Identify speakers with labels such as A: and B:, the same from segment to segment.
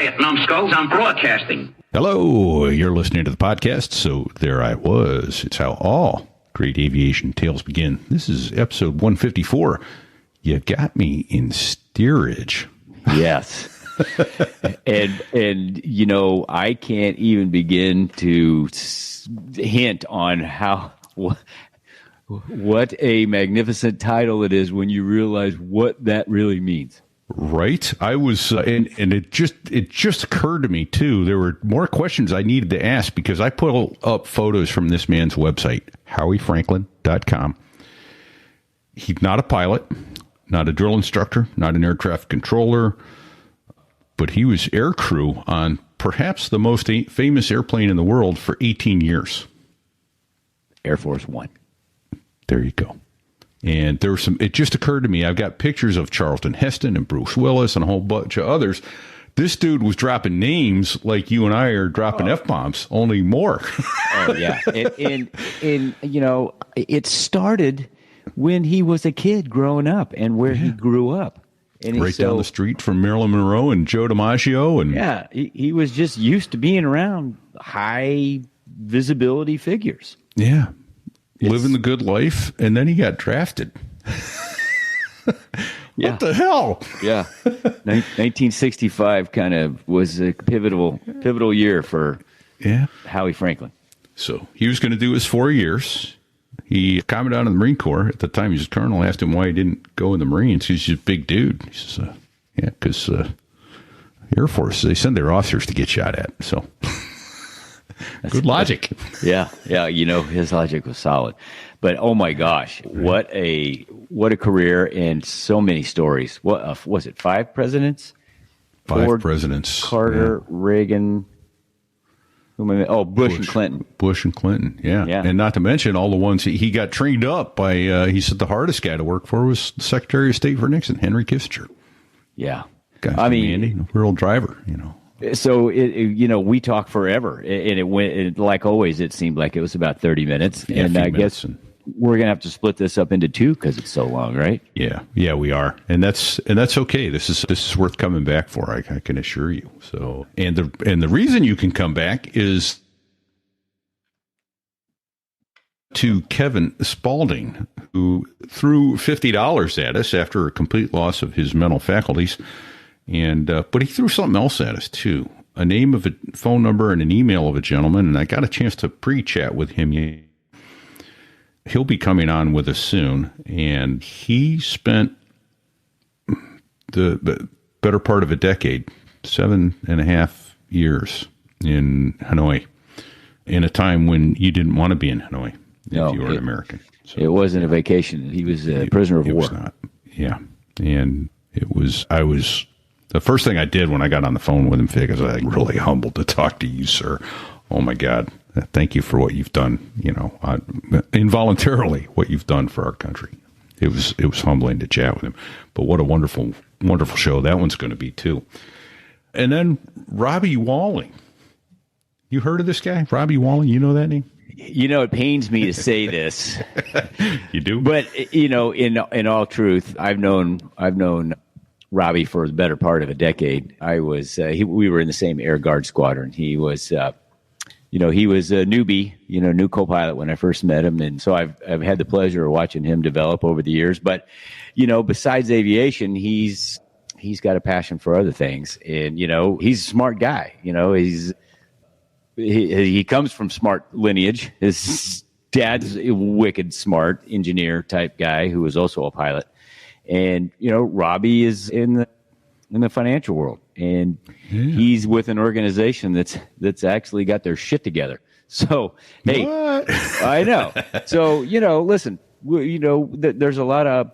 A: Quiet, numbskulls, I'm broadcasting.
B: Hello, you're listening to the podcast, so there I was. It's how all great aviation tales begin. This is episode 154. You got me in steerage.
C: Yes. and you know, I can't even begin to hint on how what a magnificent title it is when you realize what that really means.
B: Right. I was, and it just occurred to me too. There were more questions I needed to ask because I put up photos from this man's website, HowieFranklin.com. He's not a pilot, not a drill instructor, not an air traffic controller, but he was air crew on perhaps the most famous airplane in the world for 18 years.
C: Air Force One.
B: There you go. And there were it just occurred to me, I've got pictures of Charlton Heston and Bruce Willis and a whole bunch of others. This dude was dropping names like you and I are dropping F-bombs, only more.
C: Oh, yeah. And, you know, it started when he was a kid growing up and where he grew up. And
B: right down the street from Marilyn Monroe and Joe DiMaggio. And
C: yeah, he was just used to being around high visibility figures.
B: Yeah. Living the good life, and then he got drafted. What the hell?
C: Yeah. 1965 kind of was a pivotal year for Howie Franklin.
B: So he was going to do his 4 years. He commandant in the Marine Corps. At the time, he was a colonel. Asked him why he didn't go in the Marines. He's just a big dude. He says, because Air Force, they send their officers to get shot at. So... Good logic.
C: Yeah. You know, his logic was solid. But oh my gosh, what a career and so many stories. What was it? 5 presidents?
B: Five presidents.
C: Carter, Reagan. Bush and Clinton.
B: Bush and Clinton. Yeah. And not to mention all the ones he got trained up by. He said the hardest guy to work for was the Secretary of State for Nixon, Henry Kissinger.
C: Yeah.
B: I mean, Andy, real driver. You know.
C: So, we talk forever, and it went, like always, it seemed like it was about 30 minutes.
B: Yeah,
C: and I guess we're going to have to split this up into 2 because it's so long, right?
B: Yeah, we are. And that's okay. This is worth coming back for, I can assure you. So, and the reason you can come back is to Kevin Spaulding, who threw $50 at us after a complete loss of his mental faculties. And but he threw something else at us, too. A name of a phone number and an email of a gentleman. And I got a chance to pre-chat with him. He'll be coming on with us soon. And he spent the better part of a decade, 7.5 years in Hanoi, in a time when you didn't want to be in Hanoi if you were an American. So,
C: it wasn't a vacation. He was a prisoner of war.
B: It was not. Yeah. And the first thing I did when I got on the phone with him, Fig, is I'm really humbled to talk to you, sir. Oh, my God. Thank you for what you've done, involuntarily, what you've done for our country. It was humbling to chat with him. But what a wonderful, wonderful show that one's going to be, too. And then Robbie Walling. You heard of this guy? Robbie Walling, you know that name?
C: You know, it pains me to say this.
B: You do?
C: But, in all truth, I've known Robbie for the better part of a decade. I was we were in the same Air Guard squadron. He was he was a newbie, new co-pilot when I first met him, and so I've had the pleasure of watching him develop over the years. But besides aviation, he's got a passion for other things, and he's a smart guy. He comes from smart lineage. His dad's a wicked smart engineer type guy who was also a pilot. And, Robbie is in the financial world, and he's with an organization that's actually got their shit together. So, hey, what? I know. So, listen, there's a lot of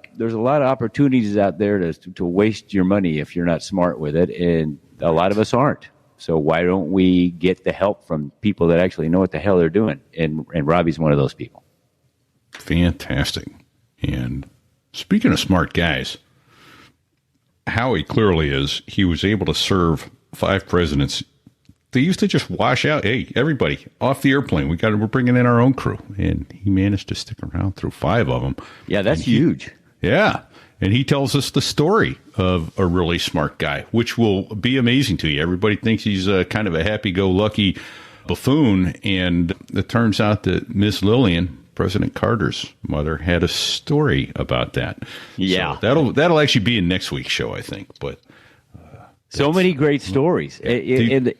C: opportunities out there to waste your money if you're not smart with it. And a lot of us aren't. So why don't we get the help from people that actually know what the hell they're doing? And Robbie's one of those people.
B: Fantastic. And speaking of smart guys, Howie clearly is. He was able to serve 5 presidents. They used to just wash out. Hey, everybody off the airplane. We're bringing in our own crew. And he managed to stick around through 5 of them.
C: Yeah, that's huge.
B: Yeah. and he tells us the story of a really smart guy, which will be amazing to you. Everybody thinks he's kind of a happy-go-lucky buffoon, and it turns out that Miss Lillian, President Carter's mother, had a story about that.
C: Yeah.
B: So that'll actually be in next week's show, I think. But
C: so many great stories. It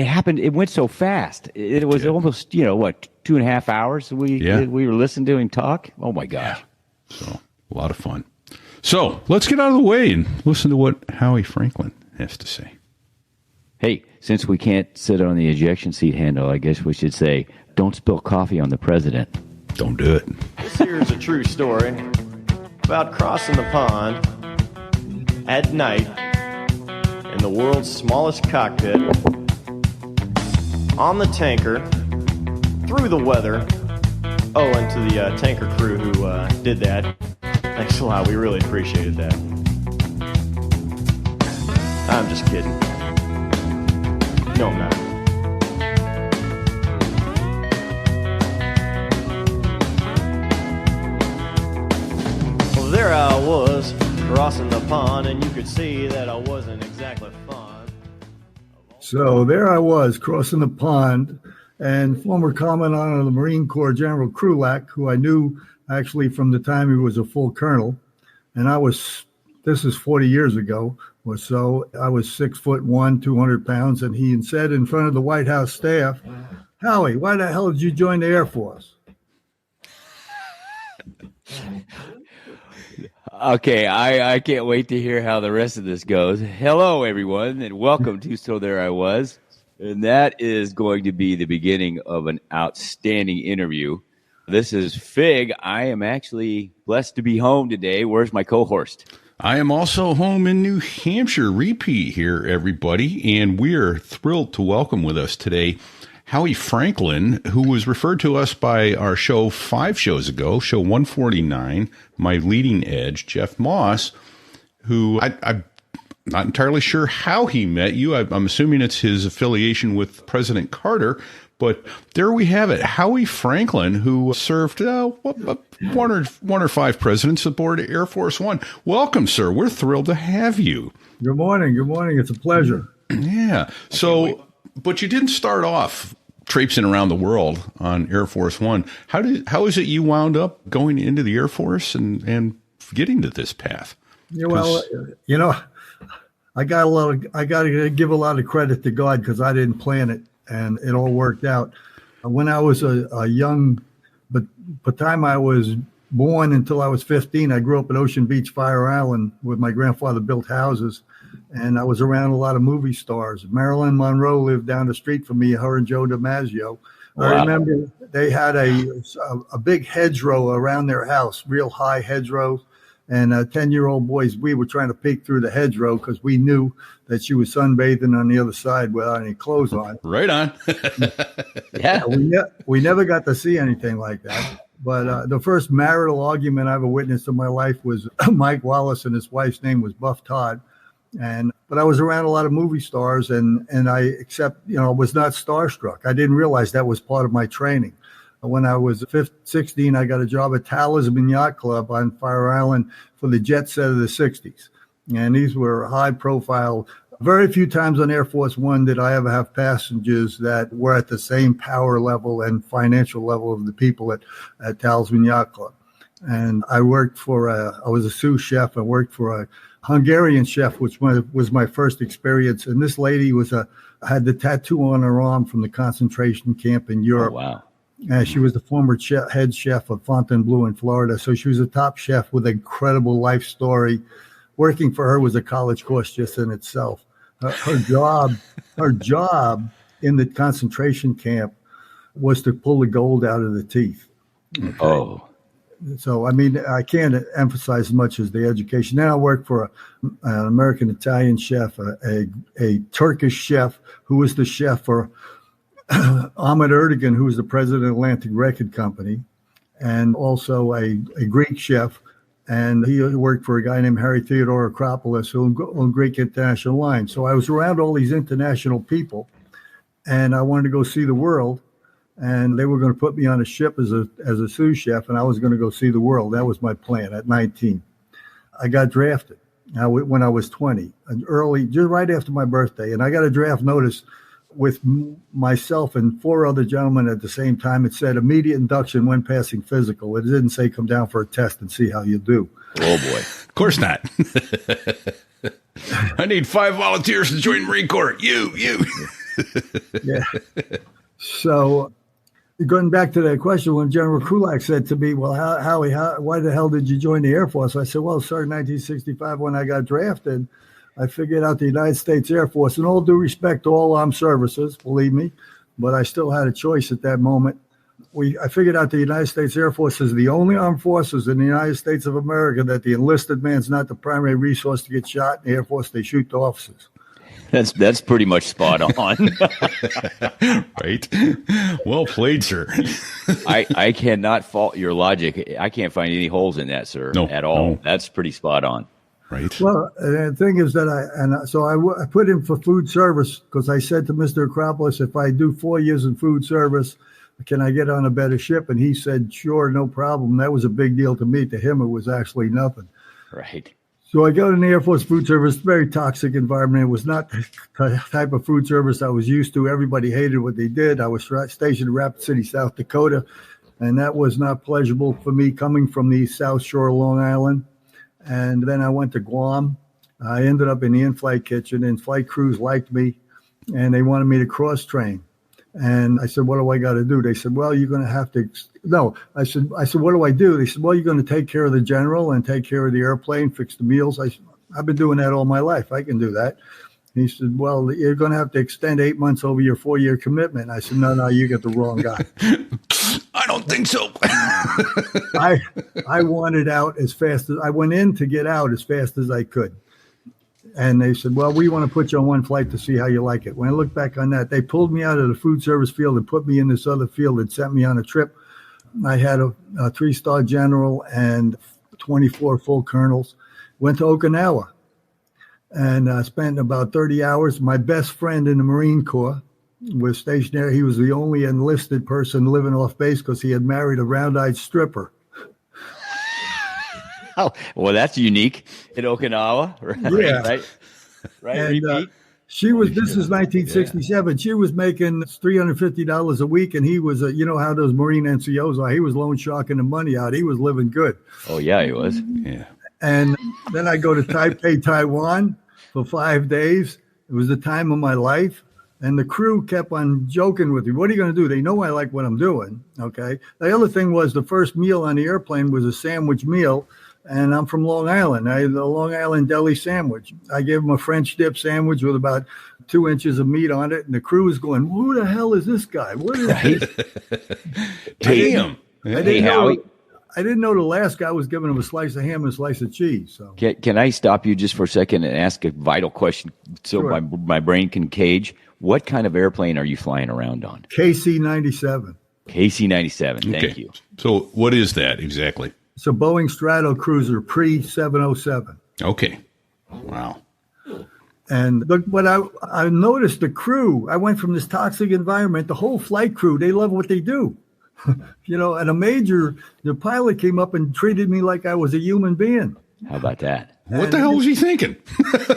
C: happened. It went so fast. It was almost 2.5 hours we were listening to him talk. Oh my gosh!
B: Yeah. So a lot of fun. So let's get out of the way and listen to what Howie Franklin has to say.
C: Hey, since we can't sit on the ejection seat handle, I guess we should say, don't spill coffee on the president.
B: Don't do it.
D: This here is a true story about crossing the pond at night in the world's smallest cockpit, on the tanker, through the weather. Oh, and to the tanker crew who did that, thanks a lot. We really appreciated that. I'm just kidding. No, I'm not. Well, there I was, crossing the pond, and you could see that I wasn't exactly fond.
E: So there I was, crossing the pond, and former Commandant of the Marine Corps General Krulak, who I knew actually from the time he was a full colonel, and this is 40 years ago or so, I was 6'1", 200 pounds, and he said in front of the White House staff, "Howie, why the hell did you join the Air Force?"
C: Okay, I can't wait to hear how the rest of this goes. Hello, everyone, and welcome to So There I Was. And that is going to be the beginning of an outstanding interview. This is Fig. I am actually blessed to be home today. Where's my co-host?
B: I am also home in New Hampshire. Repeat here, everybody. And we are thrilled to welcome with us today Howie Franklin, who was referred to us by our show 5 shows ago, show 149, My Leading Edge, Jeff Moss, who I'm not entirely sure how he met you. I'm assuming it's his affiliation with President Carter. But there we have it. Howie Franklin, who served one or 5 presidents aboard Air Force One. Welcome, sir. We're thrilled to have you.
E: Good morning. Good morning. It's a pleasure.
B: Yeah. So, but you didn't start off traipsing around the world on Air Force One. How is it you wound up going into the Air Force and getting to this path?
E: Yeah, well, I got to give a lot of credit to God because I didn't plan it, and it all worked out. When I was a young, but by the time I was born until I was 15, I grew up at Ocean Beach, Fire Island, with my grandfather built houses, and I was around a lot of movie stars. Marilyn Monroe lived down the street from me, her and Joe DiMaggio. Wow. I remember they had a big hedgerow around their house, real high hedgerows. And 10-year-old boys, we were trying to peek through the hedgerow because we knew that she was sunbathing on the other side without any clothes on.
B: Right on.
C: Yeah.
E: We never got to see anything like that. But the first marital argument I ever witnessed in my life was Mike Wallace, and his wife's name was Buff Todd. But I was around a lot of movie stars, and I was not starstruck. I didn't realize that was part of my training. When I was 16, I got a job at Talisman Yacht Club on Fire Island for the jet set of the 60s. And these were high profile. Very few times on Air Force One did I ever have passengers that were at the same power level and financial level of the people at Talisman Yacht Club. And I was a sous chef. I worked for a Hungarian chef, which was my first experience. And this lady had the tattoo on her arm from the concentration camp in Europe.
C: Oh, wow.
E: She was the former head chef of Fontainebleau in Florida. So she was a top chef with an incredible life story. Working for her was a college course just in itself. Her job in the concentration camp was to pull the gold out of the teeth.
C: Okay. Oh.
E: So, I can't emphasize as much as the education. Then I worked for an American-Italian chef, a Turkish chef who was the chef for Ahmet Erdogan, who was the president of Atlantic Record Company, and also a Greek chef. And he worked for a guy named Harry Theodore Akropoulos, who owned Greek International Line. So I was around all these international people, and I wanted to go see the world. And they were going to put me on a ship as a sous chef, and I was going to go see the world. That was my plan at 19. I got drafted when I was 20, early, just right after my birthday. And I got a draft notice with myself and 4 other gentlemen at the same time. It said immediate induction when passing physical. It didn't say come down for a test and see how you do.
C: Oh, boy.
B: Of course not. I need 5 volunteers to join Marine Corps. You.
E: Yeah. So going back to that question, when General Krulak said to me, well, Howie, why the hell did you join the Air Force? I said, well, sir, in 1965, when I got drafted, I figured out the United States Air Force, and all due respect to all armed services, believe me, but I still had a choice at that moment. I figured out the United States Air Force is the only armed forces in the United States of America that the enlisted man's not the primary resource to get shot. In the Air Force, they shoot the officers.
C: That's pretty much spot on.
B: Right. Well played, sir.
C: I cannot fault your logic. I can't find any holes in that, sir, at all. No. That's pretty spot on.
B: Right.
E: Well, the thing is that I put in for food service because I said to Mr. Acropolis, if I do 4 years in food service, can I get on a better ship? And he said, sure, no problem. That was a big deal to me. To him, it was actually nothing.
C: Right.
E: So I go to the Air Force food service, very toxic environment. It was not the type of food service I was used to. Everybody hated what they did. I was stationed in Rapid City, South Dakota, and that was not pleasurable for me coming from the South Shore of Long Island. And then I went to Guam. I ended up in the in-flight kitchen, and flight crews liked me, and they wanted me to cross-train. And I said, what do I got to do? They said, well, you're going to have to. No, I said, what do I do? They said, well, you're going to take care of the general and take care of the airplane, fix the meals. I said, I've been doing that all my life. I can do that. And he said, well, you're going to have to extend 8 months over your 4-year commitment. I said, no, you get the wrong guy.
B: I don't think so.
E: I wanted out as fast as I went in to get out as fast as I could. And they said, well, we want to put you on one flight to see how you like it. When I look back on that, they pulled me out of the food service field and put me in this other field and sent me on a trip. I had a 3-star general and 24 full colonels. Went to Okinawa and spent about 30 hours. My best friend in the Marine Corps was stationed there. He was the only enlisted person living off base because he had married a round-eyed stripper.
C: Oh, well, that's unique in Okinawa, right?
E: Yeah.
C: Right.
E: And, this is 1967. Yeah. She was making $350 a week, and he was, you know how those Marine NCOs are. He was loan sharking the money out. He was living good.
C: Oh, yeah, he was.
B: Yeah.
E: And then I go to Taipei, Taiwan for 5 days. It was the time of my life. And the crew kept on joking with me. What are you going to do? They know I like what I'm doing. Okay. The other thing was the first meal on the airplane was a sandwich meal. And I'm from Long Island. I had the Long Island deli sandwich. I gave them a French dip sandwich with about 2 inches of meat on it. And the crew was going, who the hell is this guy? What is this?
B: Damn.
E: I didn't know the last guy was giving him a slice of ham and a slice of cheese. So
C: Can I stop you just for a second and ask a vital question so
E: Sure.
C: my brain can cage? What kind of airplane are you flying around on?
E: KC-97.
C: KC-97. Thank you.
B: So what is that exactly?
E: It's a Boeing Stratocruiser pre-707.
B: Okay. Wow.
E: And but I noticed the crew. I went from this toxic environment. The whole flight crew, they love what they do. You know, and the pilot came up and treated me like I was a human being.
C: How about that?
B: What the hell was he thinking?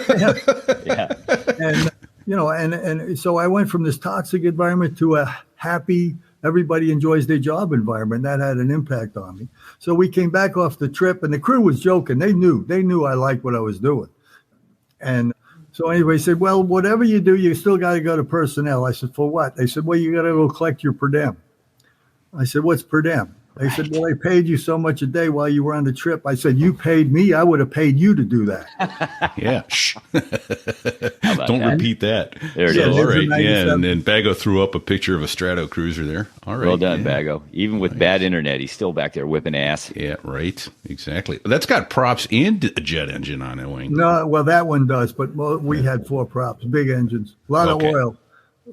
C: Yeah.
E: And, you know, and so I went from this toxic environment to a happy, everybody enjoys their job environment. That had an impact on me. So we came back off the trip, and the crew was joking. They knew I liked what I was doing. And so anyway, he said, well, whatever you do, you still got to go to personnel. I said, for what? They said, well, you got to go collect your per diem. I said, what's per diem? They said, well, they paid you so much a day while you were on the trip. I said, you paid me. I would have paid you to do that.
B: Yeah. Shh. Don't repeat that.
C: There it
B: so,
C: is.
B: All right. Yeah. And then Bago threw up a picture of a Stratocruiser there. All right.
C: Well done,
B: yeah.
C: Bago. Even with bad internet, he's still back there whipping ass.
B: Yeah, right. Exactly. That's got props and a jet engine on it, Wayne.
E: No, well, that one does, but we had 4 props, big engines, a lot of oil.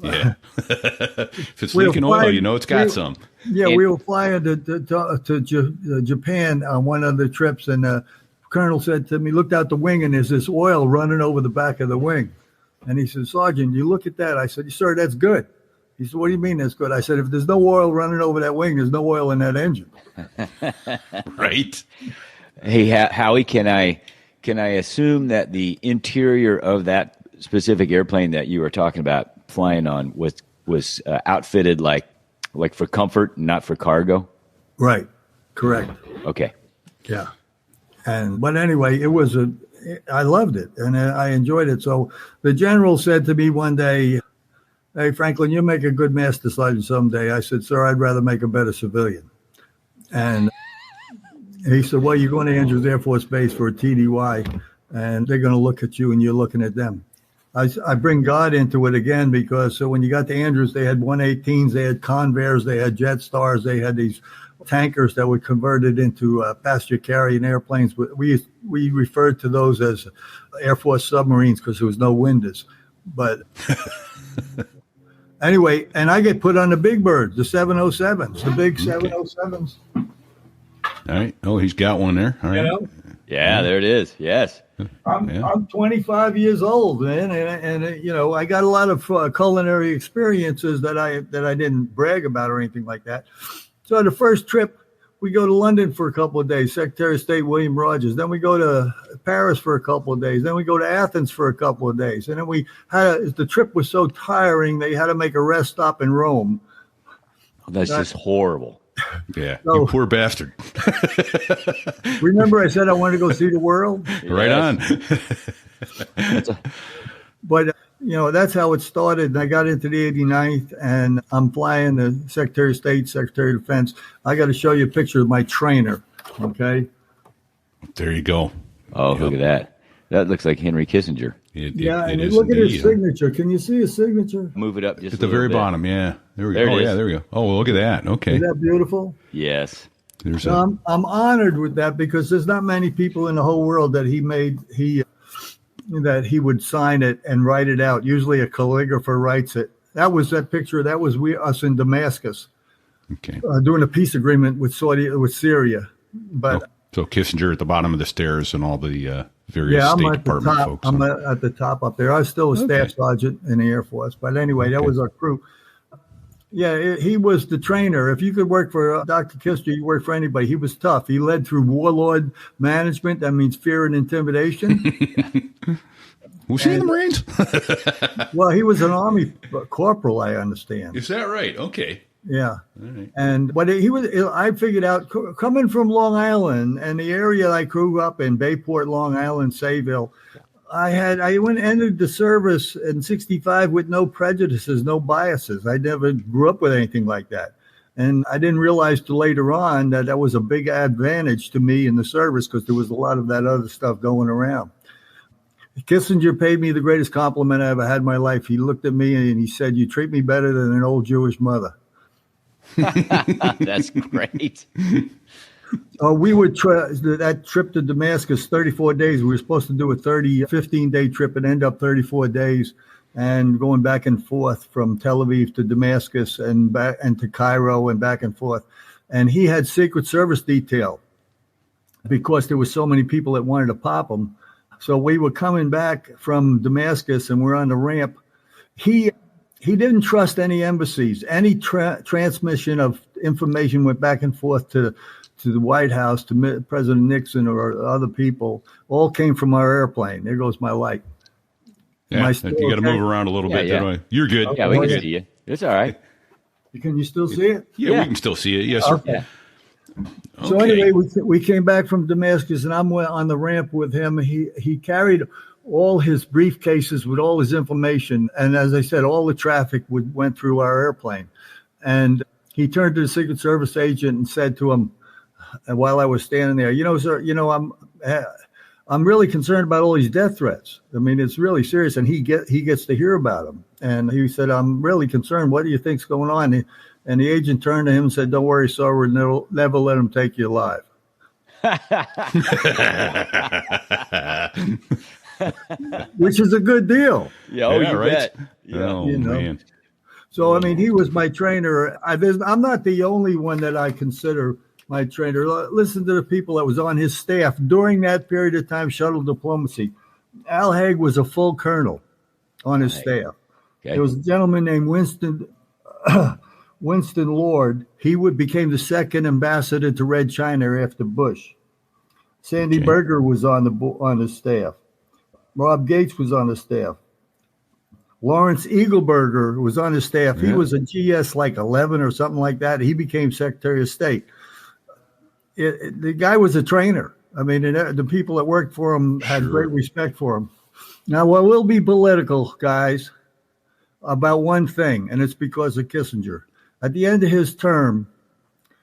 B: Yeah. If it's leaking oil, you know it's got some.
E: Yeah, we were flying to Japan on one of the trips, and the colonel said to me, looked out the wing, and there's this oil running over the back of the wing. And he said, Sergeant, you look at that. I said, sir, that's good. He said, what do you mean that's good? I said, if there's no oil running over that wing, there's no oil in that engine.
B: Right.
C: Hey, Howie, can I Can I assume that the interior of that specific airplane that you were talking about flying on was outfitted like for comfort, not for cargo?
E: Right. Correct.
C: Okay.
E: Yeah. But anyway, I loved it and I enjoyed it. So the general said to me one day, "Hey, Franklin, you'll make a good master sergeant someday." I said, "Sir, I'd rather make a better civilian." And he said, "Well, you're going to Andrews Air Force Base for a TDY, and they're going to look at you and you're looking at them." I bring God into it again because so when you got to Andrews, they had 118s, they had Convairs, they had Jetstars, they had these tankers that were converted into passenger carrying airplanes. We referred to those as Air Force submarines because there was no windows. But anyway, and I get put on the big birds, the 707s, the big 707s.
B: All right. Oh, he's got one there. All right.
E: You know?
C: Yeah, there it is. Yes.
E: I'm 25 years old, man, and you know I got a lot of culinary experiences that I didn't brag about or anything like that. So the first trip, we go to London for a couple of days, Secretary of State William Rogers. Then we go to Paris for a couple of days. Then we go to Athens for a couple of days. And then the trip was so tiring, they had to make a rest stop in Rome.
C: Oh, that's just horrible.
B: Yeah,
E: So-
B: you poor bastard.
E: Remember I said I wanted to go see the world?
B: Right on.
E: But, you know, that's how it started. And I got into the 89th, and I'm flying the Secretary of State, Secretary of Defense. I got to show you a picture of my trainer, okay?
B: There you go.
C: Oh, look at that. That looks like Henry Kissinger.
B: It
E: And
B: is
E: look at his
B: indeed.
E: signature. Can you see his signature?
C: Move it up just
B: At
C: a
B: the
C: little
B: very
C: bit.
B: bottom, yeah. There we
C: There
B: go.
C: it
B: Oh,
C: is.
B: yeah, there we go. Oh, well, look at that. Okay.
E: Is that beautiful?
C: Yes.
B: There's
E: So I'm honored with that because there's not many people in the whole world that that he would sign it and write it out. Usually a calligrapher writes it. That picture. That was us in Damascus
B: okay.
E: doing a peace agreement with Syria. But
B: So Kissinger at the bottom of the stairs and all the various
E: I'm
B: State
E: at the
B: Department
E: top.
B: folks.
E: I'm at the top up there. I was still a staff sergeant in the Air Force. But anyway, that was our crew. Yeah, he was the trainer. If you could work for Dr. Kissinger, you work for anybody. He was tough. He led through warlord management. That means fear and intimidation.
B: Was he in the Marines?
E: Well, he was an Army corporal, I understand.
B: Is that right? Okay.
E: Yeah.
B: All right.
E: And but I figured out coming from Long Island and the area I grew up in, Bayport, Long Island, Sayville, I entered the service in 65 with no prejudices, no biases. I never grew up with anything like that. And I didn't realize till later on that was a big advantage to me in the service because there was a lot of that other stuff going around. Kissinger paid me the greatest compliment I ever had in my life. He looked at me and he said, "You treat me better than an old Jewish mother."
C: That's great.
E: We would that trip to Damascus, 34 days. We were supposed to do a 15-day trip and end up 34 days and going back and forth from Tel Aviv to Damascus and back and to Cairo and back and forth. And he had Secret Service detail because there were so many people that wanted to pop him. So we were coming back from Damascus and we're on the ramp. He didn't trust any embassies. Any transmission of information went back and forth to the White House, to President Nixon or other people, all came from our airplane. There goes my light.
B: Yeah, you got to move around a little bit.
C: Yeah.
B: Don't I? You're good.
C: Yeah, we
B: You're
C: can
B: good.
C: see you. It's all right.
E: Can you still see it?
B: Yeah, we can still see it. Yes, sir.
E: Okay.
C: Yeah.
E: So anyway, we came back from Damascus, and I'm on the ramp with him. He carried all his briefcases with all his information, and as I said, all the traffic went through our airplane. And he turned to the Secret Service agent and said to him, while I was standing there, "Sir, I'm really concerned about all these death threats. I mean, it's really serious." And he gets to hear about them. And he said, "I'm really concerned. What do you think's going on?" And the agent turned to him and said, "Don't worry, sir. We'll never let him take you alive." Which is a good deal.
C: Yeah,
B: Yeah,
C: you
B: right.
C: bet.
B: Oh,
E: You know.
B: man.
E: So, I mean, he was my trainer. I'm not the only one that I consider my trainer. Listen to the people that was on his staff during that period of time, shuttle diplomacy. Al Haig was a full colonel on his staff.
C: Okay.
E: There was a gentleman named Winston Lord. He became the second ambassador to Red China after Bush. Sandy
B: Okay.
E: Berger was on the staff. Rob Gates was on the staff. Lawrence Eagleberger was on his staff. He was a GS like 11 or something like that. He became Secretary of State. The guy was a trainer. I mean, the people that worked for him had great respect for him. Now, what will be political, guys, about one thing, and it's because of Kissinger. At the end of his term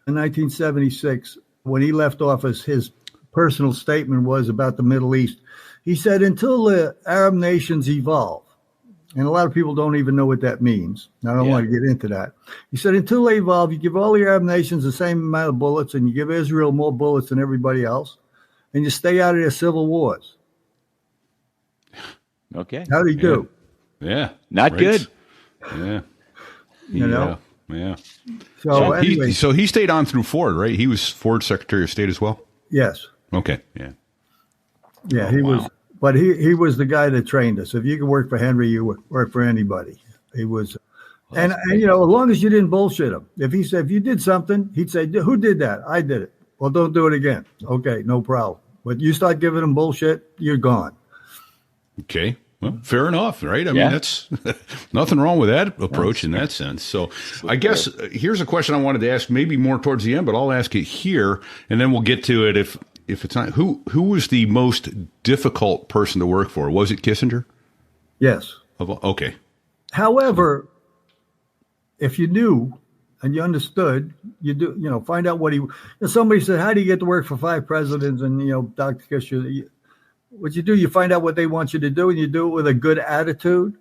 E: in 1976, when he left office, his personal statement was about the Middle East. He said, until the Arab nations evolve, and a lot of people don't even know what that means. I don't want to get into that. He said, until they evolve, you give all the Arab nations the same amount of bullets, and you give Israel more bullets than everybody else, and you stay out of their civil wars.
C: Okay.
E: How'd he do?
B: Yeah.
C: Not good.
B: Yeah.
E: You know?
B: Yeah.
E: So anyway,
B: he stayed on through Ford, right? He was Ford Secretary of State as well?
E: yes.
B: Okay. Yeah.
E: Yeah, he was. But he was the guy that trained us. If you could work for Henry, you would work for anybody. He was. And you know, as long as you didn't bullshit him. If he said, if you did something, he'd say, who did that? I did it. Well, don't do it again. Okay, no problem. But you start giving him bullshit, you're gone.
B: Okay. Well, fair enough, right? I mean, that's nothing wrong with that approach in that sense. So I guess here's a question I wanted to ask, maybe more towards the end, but I'll ask it here, and then we'll get to it if it's not. Who was the most difficult person to work for? Was it Kissinger?
E: Yes.
B: Okay.
E: However, if you knew and you understood, find out what somebody said, how do you get to work for 5 presidents? And, Dr. Kissinger, what you do, you find out what they want you to do, and you do it with a good attitude.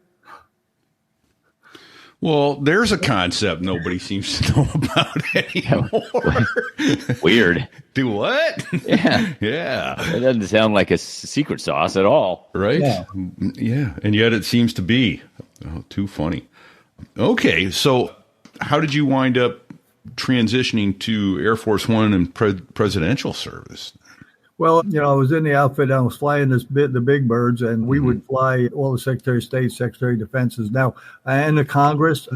B: Well, there's a concept nobody seems to know about anymore.
C: Weird.
B: Do what?
C: Yeah.
B: Yeah.
C: It doesn't sound like a secret sauce at all.
B: Right? Yeah. And yet it seems to be. Oh, too funny. Okay. So how did you wind up transitioning to Air Force One and presidential service?
E: Well, I was in the outfit. I was flying the big birds, and we would fly all the Secretary of State, Secretary of Defenses. Now, in the Congress,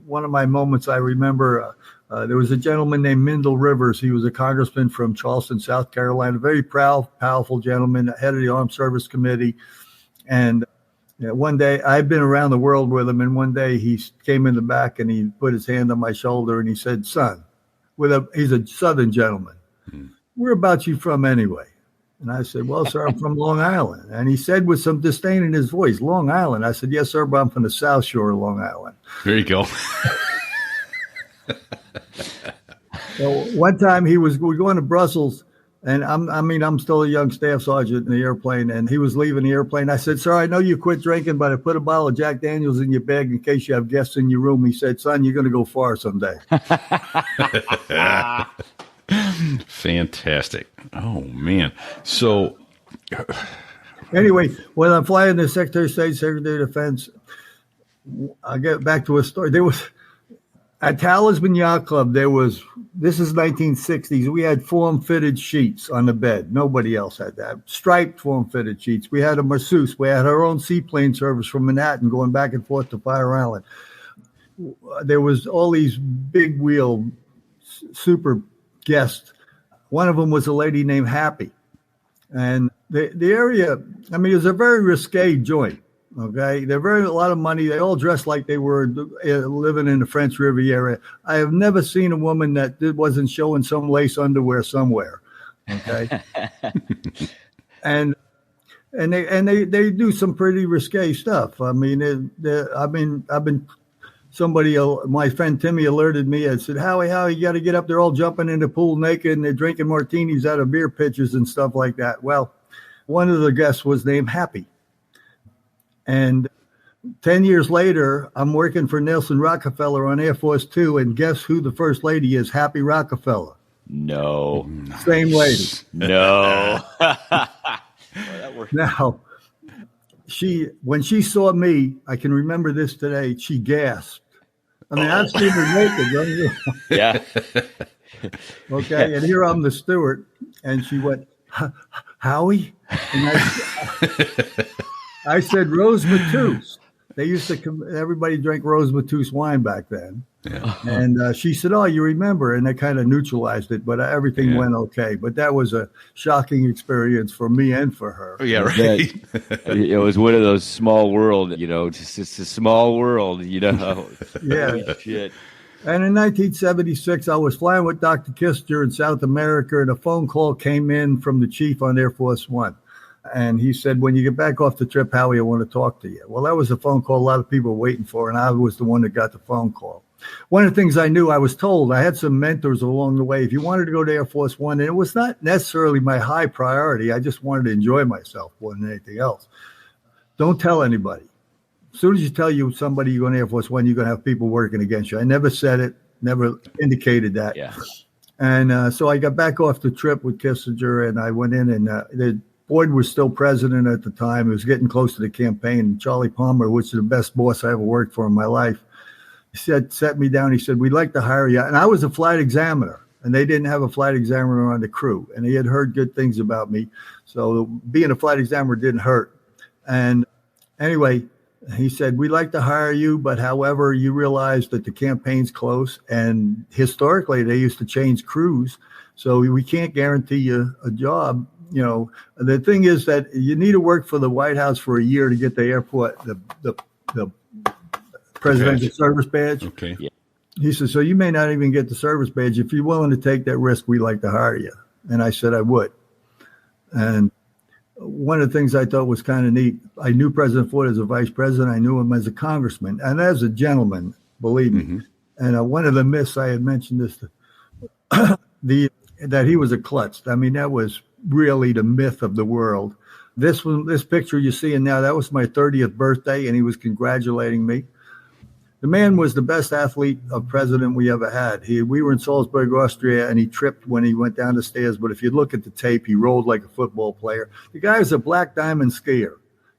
E: one of my moments I remember, there was a gentleman named Mindel Rivers. He was a congressman from Charleston, South Carolina, very proud, powerful gentleman, head of the Armed Service Committee. And one day, I'd been around the world with him, and one day he came in the back and he put his hand on my shoulder and he said, son, he's a Southern gentleman. Where about you from anyway? And I said, well, sir, I'm from Long Island. And he said with some disdain in his voice, Long Island. I said, yes, sir, but I'm from the South Shore of Long Island.
B: There you go.
E: So one time we're going to Brussels, and I'm still a young staff sergeant in the airplane, and he was leaving the airplane. I said, sir, I know you quit drinking, but I put a bottle of Jack Daniels in your bag in case you have guests in your room. He said, son, you're going to go far someday.
B: Fantastic. Oh, man. So
E: anyway, when I'm flying the Secretary of State, Secretary of Defense, I'll get back to a story. There was at Talisman Yacht Club, this is 1960s. We had form-fitted sheets on the bed. Nobody else had that. Striped form-fitted sheets. We had a masseuse. We had our own seaplane service from Manhattan going back and forth to Fire Island. There was all these big wheel super guests. One of them was a lady named Happy. And the area, it was a very risque joint. Okay. They're a lot of money. They all dressed like they were living in the French Riviera. I have never seen a woman that wasn't showing some lace underwear somewhere. Okay. and they do some pretty risque stuff. I've been, my friend Timmy alerted me and said, Howie, you got to get up there all jumping in the pool naked, and they're drinking martinis out of beer pitchers and stuff like that. Well, one of the guests was named Happy. And 10 years later, I'm working for Nelson Rockefeller on Air Force Two, and guess who the first lady is? Happy Rockefeller.
C: No.
E: Same lady.
C: No.
E: Now, when she saw me, I can remember this today, she gasped. I've seen her naked. Don't you?
C: Yeah.
E: Okay, and here I'm the steward, and she went, Howie? And I said, Rose Mateus. They used to everybody drank Rose Mateus wine back then.
B: Yeah.
E: And she said, "Oh, you remember?" And I kind of neutralized it, but everything went okay. But that was a shocking experience for me and for her.
B: Oh, yeah, right.
C: It was one of those small world, just a small world,
E: Yeah.
C: Holy shit.
E: And in 1976, I was flying with Dr. Kissinger in South America, and a phone call came in from the chief on Air Force One. And he said, "When you get back off the trip, Howie, I want to talk to you." Well, that was a phone call a lot of people were waiting for, and I was the one that got the phone call. One of the things I knew, I was told, I had some mentors along the way. If you wanted to go to Air Force One, and it was not necessarily my high priority, I just wanted to enjoy myself more than anything else. Don't tell anybody. As soon as you tell somebody you're going to Air Force One, you're going to have people working against you. I never said it, never indicated that.
C: Yeah.
E: And so I got back off the trip with Kissinger, and I went in, and Boyd was still president at the time. It was getting close to the campaign. And Charlie Palmer, which is the best boss I ever worked for in my life, he set me down. He said, "We'd like to hire you." And I was a flight examiner, and they didn't have a flight examiner on the crew. And he had heard good things about me. So being a flight examiner didn't hurt. And anyway, he said, "We'd like to hire you, but however, you realize that the campaign's close. And historically, they used to change crews. So we can't guarantee you a job. The thing is that you need to work for the White House for a year to get the airport, the presidential service badge."
B: Okay.
C: Yeah.
E: He said, "So you may not even get the service badge. If you're willing to take that risk, we'd like to hire you." And I said I would. And one of the things I thought was kind of neat, I knew President Ford as a vice president. I knew him as a congressman and as a gentleman, believe me.
B: Mm-hmm.
E: And one of the myths I had mentioned this, that he was a klutz. I mean, that was really the myth of the world. This picture you're seeing now, that was my 30th birthday, and he was congratulating me. The man was the best athlete of president we ever had. We were in Salzburg, Austria, and he tripped when he went down the stairs. But if you look at the tape, he rolled like a football player. The guy is a black diamond skier.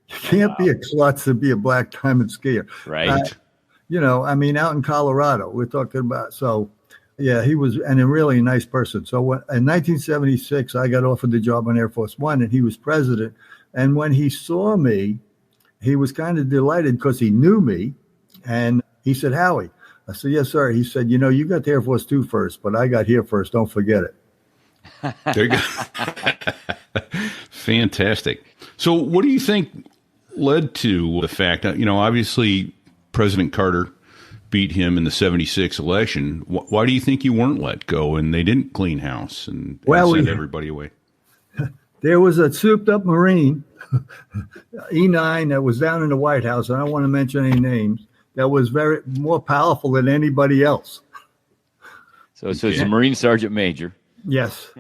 E: You can't be a klutz to be a black diamond skier.
C: Right.
E: Out in Colorado, we're talking about. So, yeah, he was a really nice person. So in 1976, I got offered the job on Air Force One, and he was president. And when he saw me, he was kind of delighted because he knew me. And he said, "Howie." I said, "Yes, sir." He said, "You got to Air Force Two first, but I got here first. Don't forget it."
B: There you go. Fantastic. So what do you think led to the fact that, obviously President Carter beat him in the 76 election. Why do you think you weren't let go and they didn't clean house and send everybody away?
E: There was a souped-up Marine, E9, that was down in the White House. I don't want to mention any names. That was more powerful than anybody else.
C: So it's a Marine Sergeant Major.
E: Yes.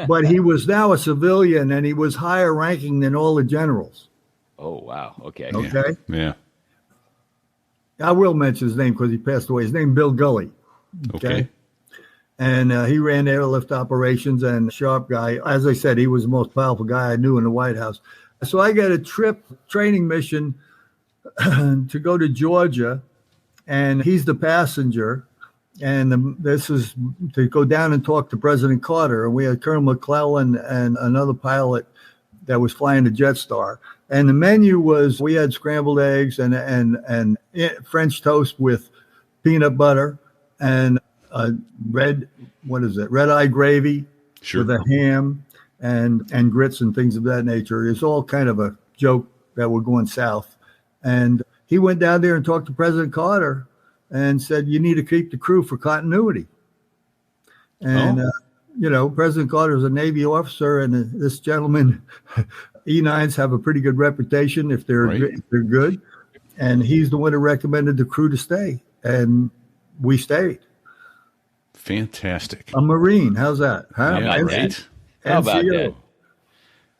E: But he was now a civilian, and he was higher ranking than all the generals.
C: Oh, wow. Okay.
E: Okay?
B: Yeah.
E: I will mention his name because he passed away. His name Bill Gully.
B: Okay.
E: And he ran airlift operations and sharp guy. As I said, he was the most powerful guy I knew in the White House. So I got a training mission to go to Georgia, and he's the passenger. And this is to go down and talk to President Carter. And we had Colonel McClellan and another pilot that was flying the Jetstar. And the menu was, we had scrambled eggs and French toast with peanut butter and red-eye gravy with a ham and grits and things of that nature. It's all kind of a joke that we're going south. And he went down there and talked to President Carter and said, "You need to keep the crew for continuity." And, President Carter is a Navy officer, and this gentleman, E9s have a pretty good reputation if they're good. And he's the one who recommended the crew to stay. And we stayed.
B: Fantastic.
E: A Marine. How's that? Huh?
B: Yeah, right.
C: How about that?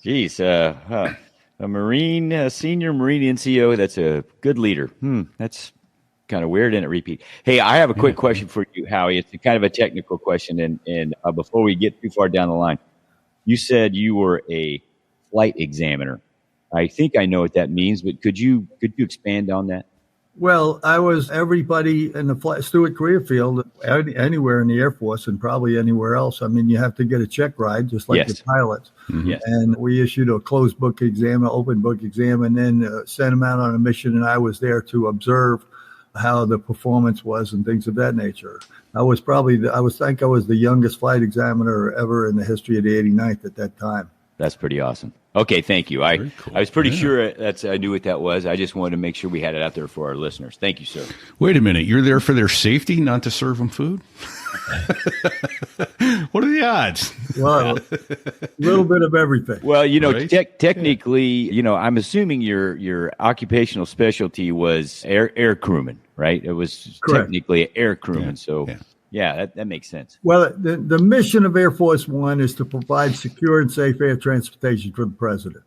C: Geez, a Marine, a senior Marine NCO, that's a good leader. That's kind of weird, and it repeat. Hey, I have a quick question for you, Howie. It's kind of a technical question, and before we get too far down the line, you said you were a flight examiner. I think I know what that means, but could you expand on that?
E: Well, I was everybody in the Stewart career field, anywhere in the Air Force and probably anywhere else. I mean, you have to get a check ride, just like the pilots.
B: Mm-hmm.
C: Yes.
E: And we issued a closed book exam, an open book exam, and then sent them out on a mission. And I was there to observe how the performance was and things of that nature. I was the youngest flight examiner ever in the history of the 89th at that time.
C: That's pretty awesome. Okay, thank you. I was pretty sure I knew what that was. I just wanted to make sure we had it out there for our listeners. Thank you, sir.
B: Wait a minute. You're there for their safety, not to serve them food? What are the odds?
E: Well, a little bit of everything.
C: Well,
B: Right?
C: technically, I'm assuming your occupational specialty was air crewman, right? It was
E: Correct.
C: technically an air crewman.
B: Yeah.
C: So, yeah, that makes sense.
E: Well, the mission of Air Force One is to provide secure and safe air transportation for the president.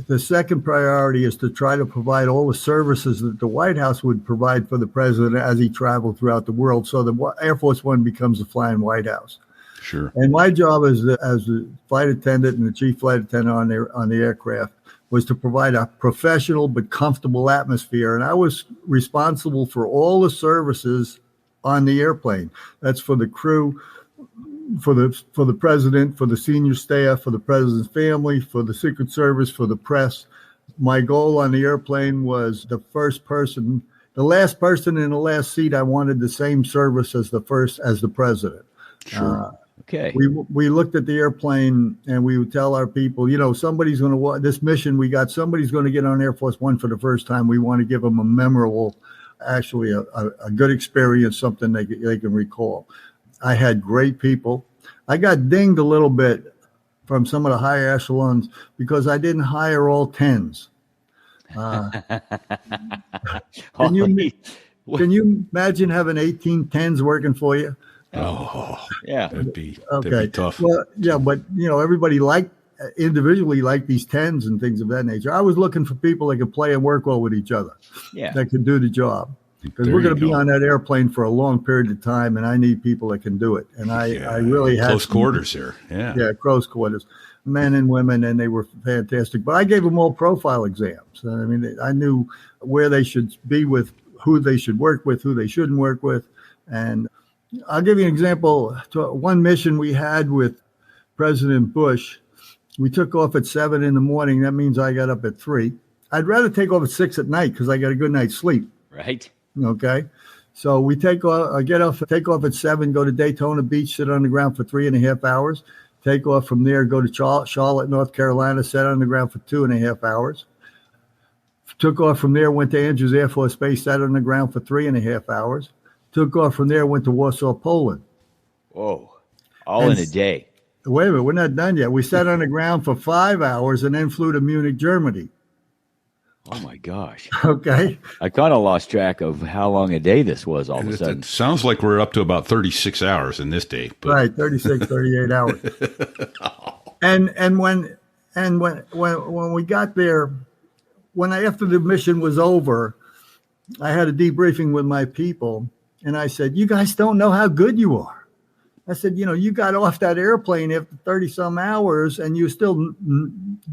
E: The second priority is to try to provide all the services that the White House would provide for the president as he traveled throughout the world. So the Air Force One becomes a flying White House.
B: Sure.
E: And my job as the flight attendant and the chief flight attendant on the aircraft was to provide a professional but comfortable atmosphere. And I was responsible for all the services on the airplane. That's for the crew, for the president, for the senior staff, for the president's family, for the Secret Service, for the press. My goal on the airplane was the last person in the last seat. I wanted the same service as the president.
B: Sure.
C: Okay.
E: We looked at the airplane and we would tell our people, somebody's going to this mission we got. Somebody's going to get on Air Force One for the first time. We want to give them a memorable, actually a good experience, something they can recall. I had great people. I got dinged a little bit from some of the higher echelons because I didn't hire all 10s. Can you imagine having 18 10s working for you?
B: Oh,
C: Yeah.
B: that'd be tough.
E: Well, yeah, but everybody individually liked these 10s and things of that nature. I was looking for people that could play and work well with each other.
C: Yeah.
E: That could do the job. Because
B: There
E: we're
B: you
E: going to be
B: go.
E: on that airplane for a long period of time, and I need people that can do it. And I really had
B: close quarters here. Yeah.
E: Yeah, close quarters, men and women, and they were fantastic. But I gave them all profile exams. I mean, I knew where they should be with, who they should work with, who they shouldn't work with. And I'll give you an example. One mission we had with President Bush, we took off at 7 a.m. That means I got up at 3. I'd rather take off at 6 at night because I got a good night's sleep.
C: Right.
E: Okay. So we take off at 7, go to Daytona Beach, sit on the ground for 3.5 hours. Take off from there, go to Charlotte, North Carolina, sit on the ground for 2.5 hours. Took off from there, went to Andrews Air Force Base, sat on the ground for 3.5 hours. Took off from there, went to Warsaw, Poland.
C: Whoa. All in a day.
E: Wait a minute, we're not done yet. We sat on the ground for 5 hours and then flew to Munich, Germany.
C: Oh, my gosh.
E: Okay.
C: I kind of lost track of how long a day this was all of a sudden.
B: It sounds like we're up to about 36 hours in this day. But
E: Right, 36, 38 hours. And when we got there, after the mission was over, I had a debriefing with my people, and I said, "You guys don't know how good you are." I said, you got off that airplane after 30-some hours, and you're still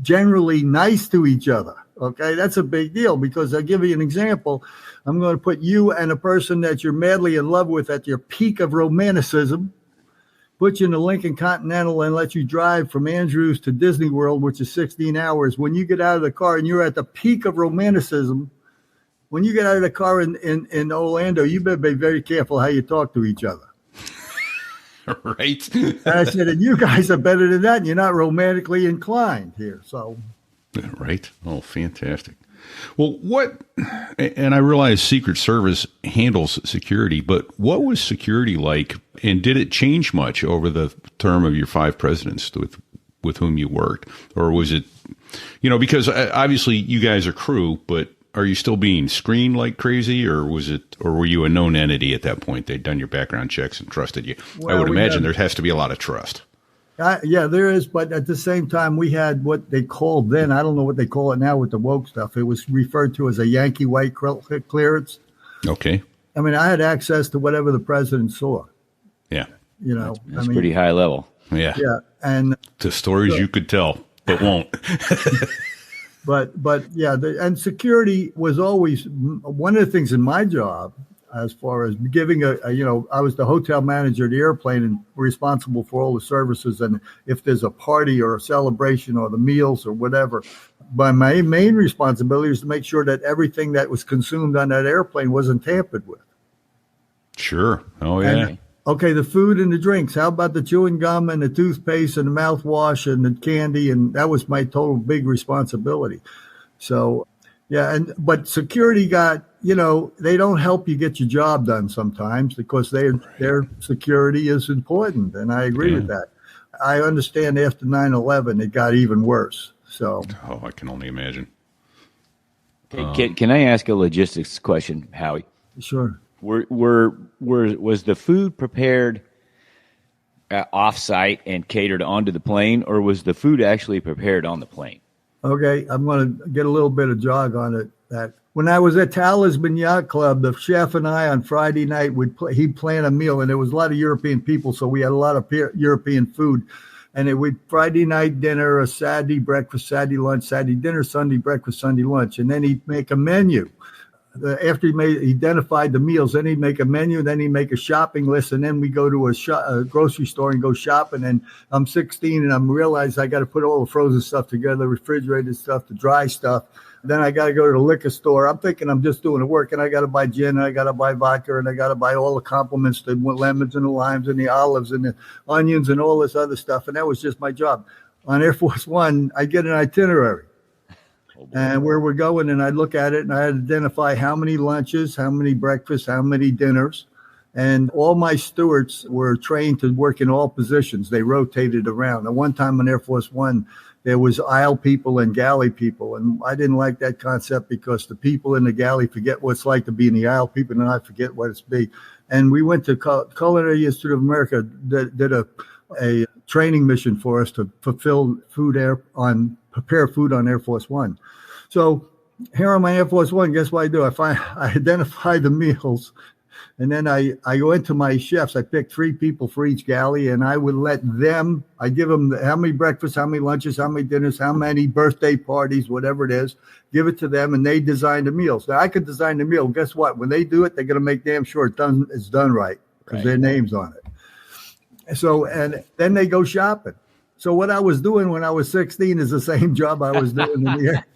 E: generally nice to each other. Okay, that's a big deal because I'll give you an example. I'm going to put you and a person that you're madly in love with at your peak of romanticism, put you in the Lincoln Continental and let you drive from Andrews to Disney World, which is 16 hours. When you get out of the car and you're at the peak of romanticism, when you get out of the car in Orlando, you better be very careful how you talk to each other.
B: right.
E: And I said, and you guys are better than that. And you're not romantically inclined here. So,
B: Right. Oh, fantastic. Well, and I realize Secret Service handles security, but what was security like, and did it change much over the term of your 5 presidents with whom you worked? Or was it, because obviously you guys are crew, but are you still being screened like crazy, or were you a known entity at that point? They'd done your background checks and trusted you.
E: Well,
B: I would imagine there has to be a lot of trust.
E: Yeah, there is. But at the same time, we had what they called then, I don't know what they call it now with the woke stuff. It was referred to as a Yankee white clearance.
B: Okay.
E: I mean, I had access to whatever the president saw,
B: Yeah.
C: That's pretty high level.
B: Yeah.
E: Yeah. And
B: The stories you could tell, but won't.
E: But yeah, and security was always one of the things in my job, as far as giving I was the hotel manager of the airplane and responsible for all the services. And if there's a party or a celebration or the meals or whatever, But my main responsibility was to make sure that everything that was consumed on that airplane wasn't tampered with.
B: Sure. Oh, yeah.
E: And, okay, the food and the drinks. How about the chewing gum and the toothpaste and the mouthwash and the candy? And that was my total big responsibility. So, yeah, but security got, they don't help you get your job done sometimes because their security is important, and I agree with that. I understand after 9/11 it got even worse. So,
B: I can only imagine.
C: Can I ask a logistics question, Howie?
E: Sure.
C: Was the food prepared off-site and catered onto the plane, or was the food actually prepared on the plane?
E: Okay, I'm going to get a little bit of jog on it. That when I was at Talisman Yacht Club, the chef and I on Friday night he'd plan a meal, and there was a lot of European people, so we had a lot of European food. And it would Friday night dinner, a Saturday breakfast, Saturday lunch, Saturday dinner, Sunday breakfast, Sunday lunch, and then he'd make a menu. After he identified the meals, then he'd make a menu, then he'd make a shopping list, and then we go to a grocery store and go shopping. And I'm 16, and I'm realized I got to put all the frozen stuff together, refrigerated stuff, the dry stuff. Then I got to go to the liquor store. I'm thinking I'm just doing the work, and I got to buy gin, and I got to buy vodka, and I got to buy all the complements, the lemons and the limes and the olives and the onions and all this other stuff. And that was just my job. On Air Force One, I get an itinerary. And where we're going, and I look at it, and I identify how many lunches, how many breakfasts, how many dinners. And all my stewards were trained to work in all positions. They rotated around. At one time on Air Force One, there was aisle people and galley people. And I didn't like that concept because the people in the galley forget what it's like to be in the aisle. People and I forget what it's be. And we went to Culinary Institute of America, did a training mission for us to prepare food on Air Force One. So here on my Air Force One, guess what I do? I identify the meals, and then I go into my chefs. I pick 3 people for each galley, and I would I give them how many breakfasts, how many lunches, how many dinners, how many birthday parties, whatever it is, give it to them, and they design the meals. Now, I could design the meal. Guess what? When they do it, they're going to make damn sure it's done right because their name's on it. So, and then they go shopping. So what I was doing when I was 16 is the same job I was doing in the air.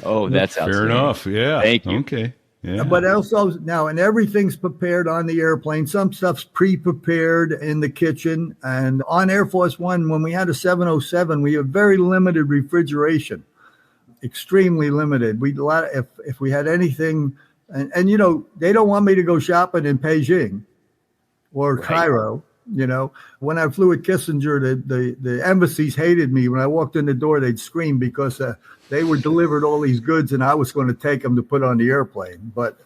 C: Oh, that's
B: fair enough. Yeah.
C: Thank you.
B: Okay. Yeah.
E: But also now, and everything's prepared on the airplane. Some stuff's pre-prepared in the kitchen. And on Air Force One, when we had a 707, we had very limited refrigeration, extremely limited. If we had anything, and they don't want me to go shopping in Beijing or Cairo. When I flew at Kissinger, the embassies hated me. When I walked in the door, they'd scream because they were delivered all these goods, and I was going to take them to put on the airplane. But,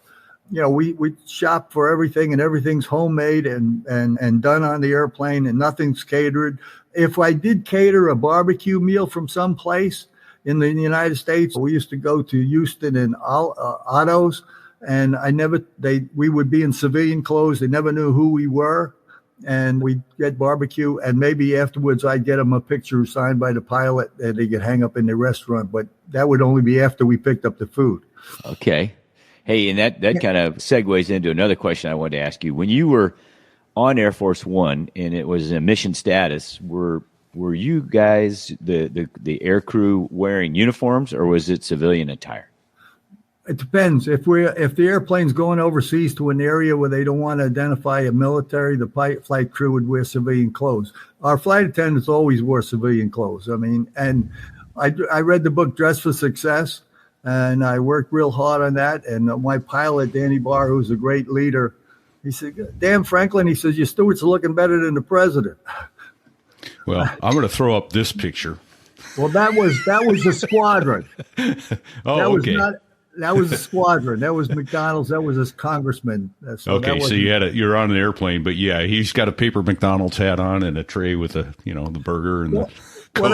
E: we shop for everything, and everything's homemade and done on the airplane, and nothing's catered. If I did cater a barbecue meal from someplace in the United States, we used to go to Houston and Otto's, and we would be in civilian clothes. They never knew who we were. And we'd get barbecue, and maybe afterwards I'd get them a picture signed by the pilot that they could hang up in the restaurant. But that would only be after we picked up the food.
C: Okay. Hey, and that kind of segues into another question I wanted to ask you. When you were on Air Force One and it was a mission status, were you guys, the air crew, wearing uniforms, or was it civilian attire?
E: It depends. If the airplane's going overseas to an area where they don't want to identify a military, the flight crew would wear civilian clothes. Our flight attendants always wore civilian clothes. I mean, and I read the book Dress for Success, and I worked real hard on that. And my pilot, Danny Barr, who's a great leader, he said, "Damn, Franklin," he says, "your stewards are looking better than the president."
B: Well, I'm going to throw up this picture.
E: Well, that was the squadron.
B: Okay.
E: That was a squadron. That was McDonald's. That was his congressman.
B: So you're on an airplane, but yeah, he's got a paper McDonald's hat on and a tray with the burger and the Coke.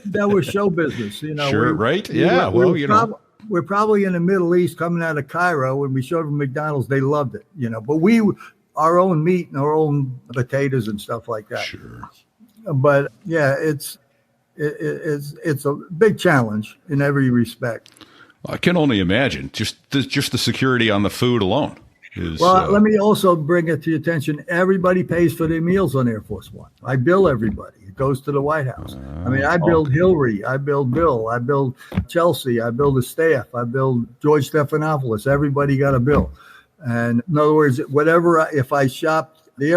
E: that was show business.
B: Sure, right? Yeah.
E: We're probably in the Middle East coming out of Cairo, and we showed them McDonald's. They loved it, But our own meat and our own potatoes and stuff like that.
B: Sure.
E: But yeah, it's a big challenge in every respect.
B: I can only imagine just the security on the food alone.
E: Well, let me also bring it to your attention. Everybody pays for their meals on Air Force One. I bill everybody. It goes to the White House. I mean, I build Hillary. I build Bill. I build Chelsea. I build the staff. I build George Stephanopoulos. Everybody got a bill. And in other words, if I shopped the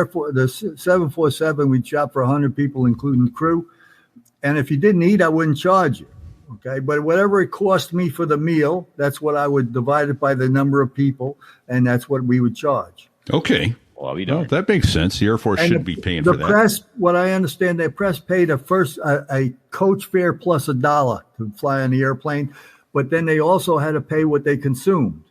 E: 747, we'd shop for 100 people, including the crew. And if you didn't eat, I wouldn't charge you. Okay, but whatever it cost me for the meal, that's what I would divide it by the number of people, and that's what we would charge.
B: Okay.
C: Well,
B: that makes sense. The Air Force should be paying for that. The
E: press, what I understand, the press paid a coach fare plus $1 to fly on the airplane, but then they also had to pay what they consumed.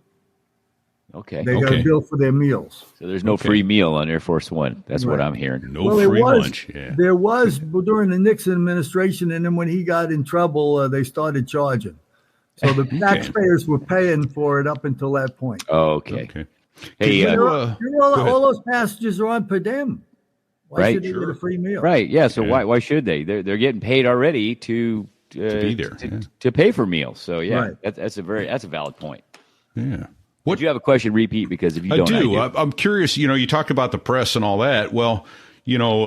C: Okay.
E: They got a bill for their meals.
C: So there's no free meal on Air Force One. That's what I'm hearing.
B: No free lunch. Yeah.
E: There was during the Nixon administration, and then when he got in trouble, they started charging. So the taxpayers were paying for it up until that point.
C: Oh, okay. Hey,
E: all those passengers are on per diem. Why should they get a free meal?
C: Right. Yeah. So why should they? They're getting paid already to
B: be there
C: to pay for meals. So that's a valid point.
B: Yeah.
C: Would you have a question? Repeat, because if you don't,
B: I do. I'm curious. You talked about the press and all that. Well,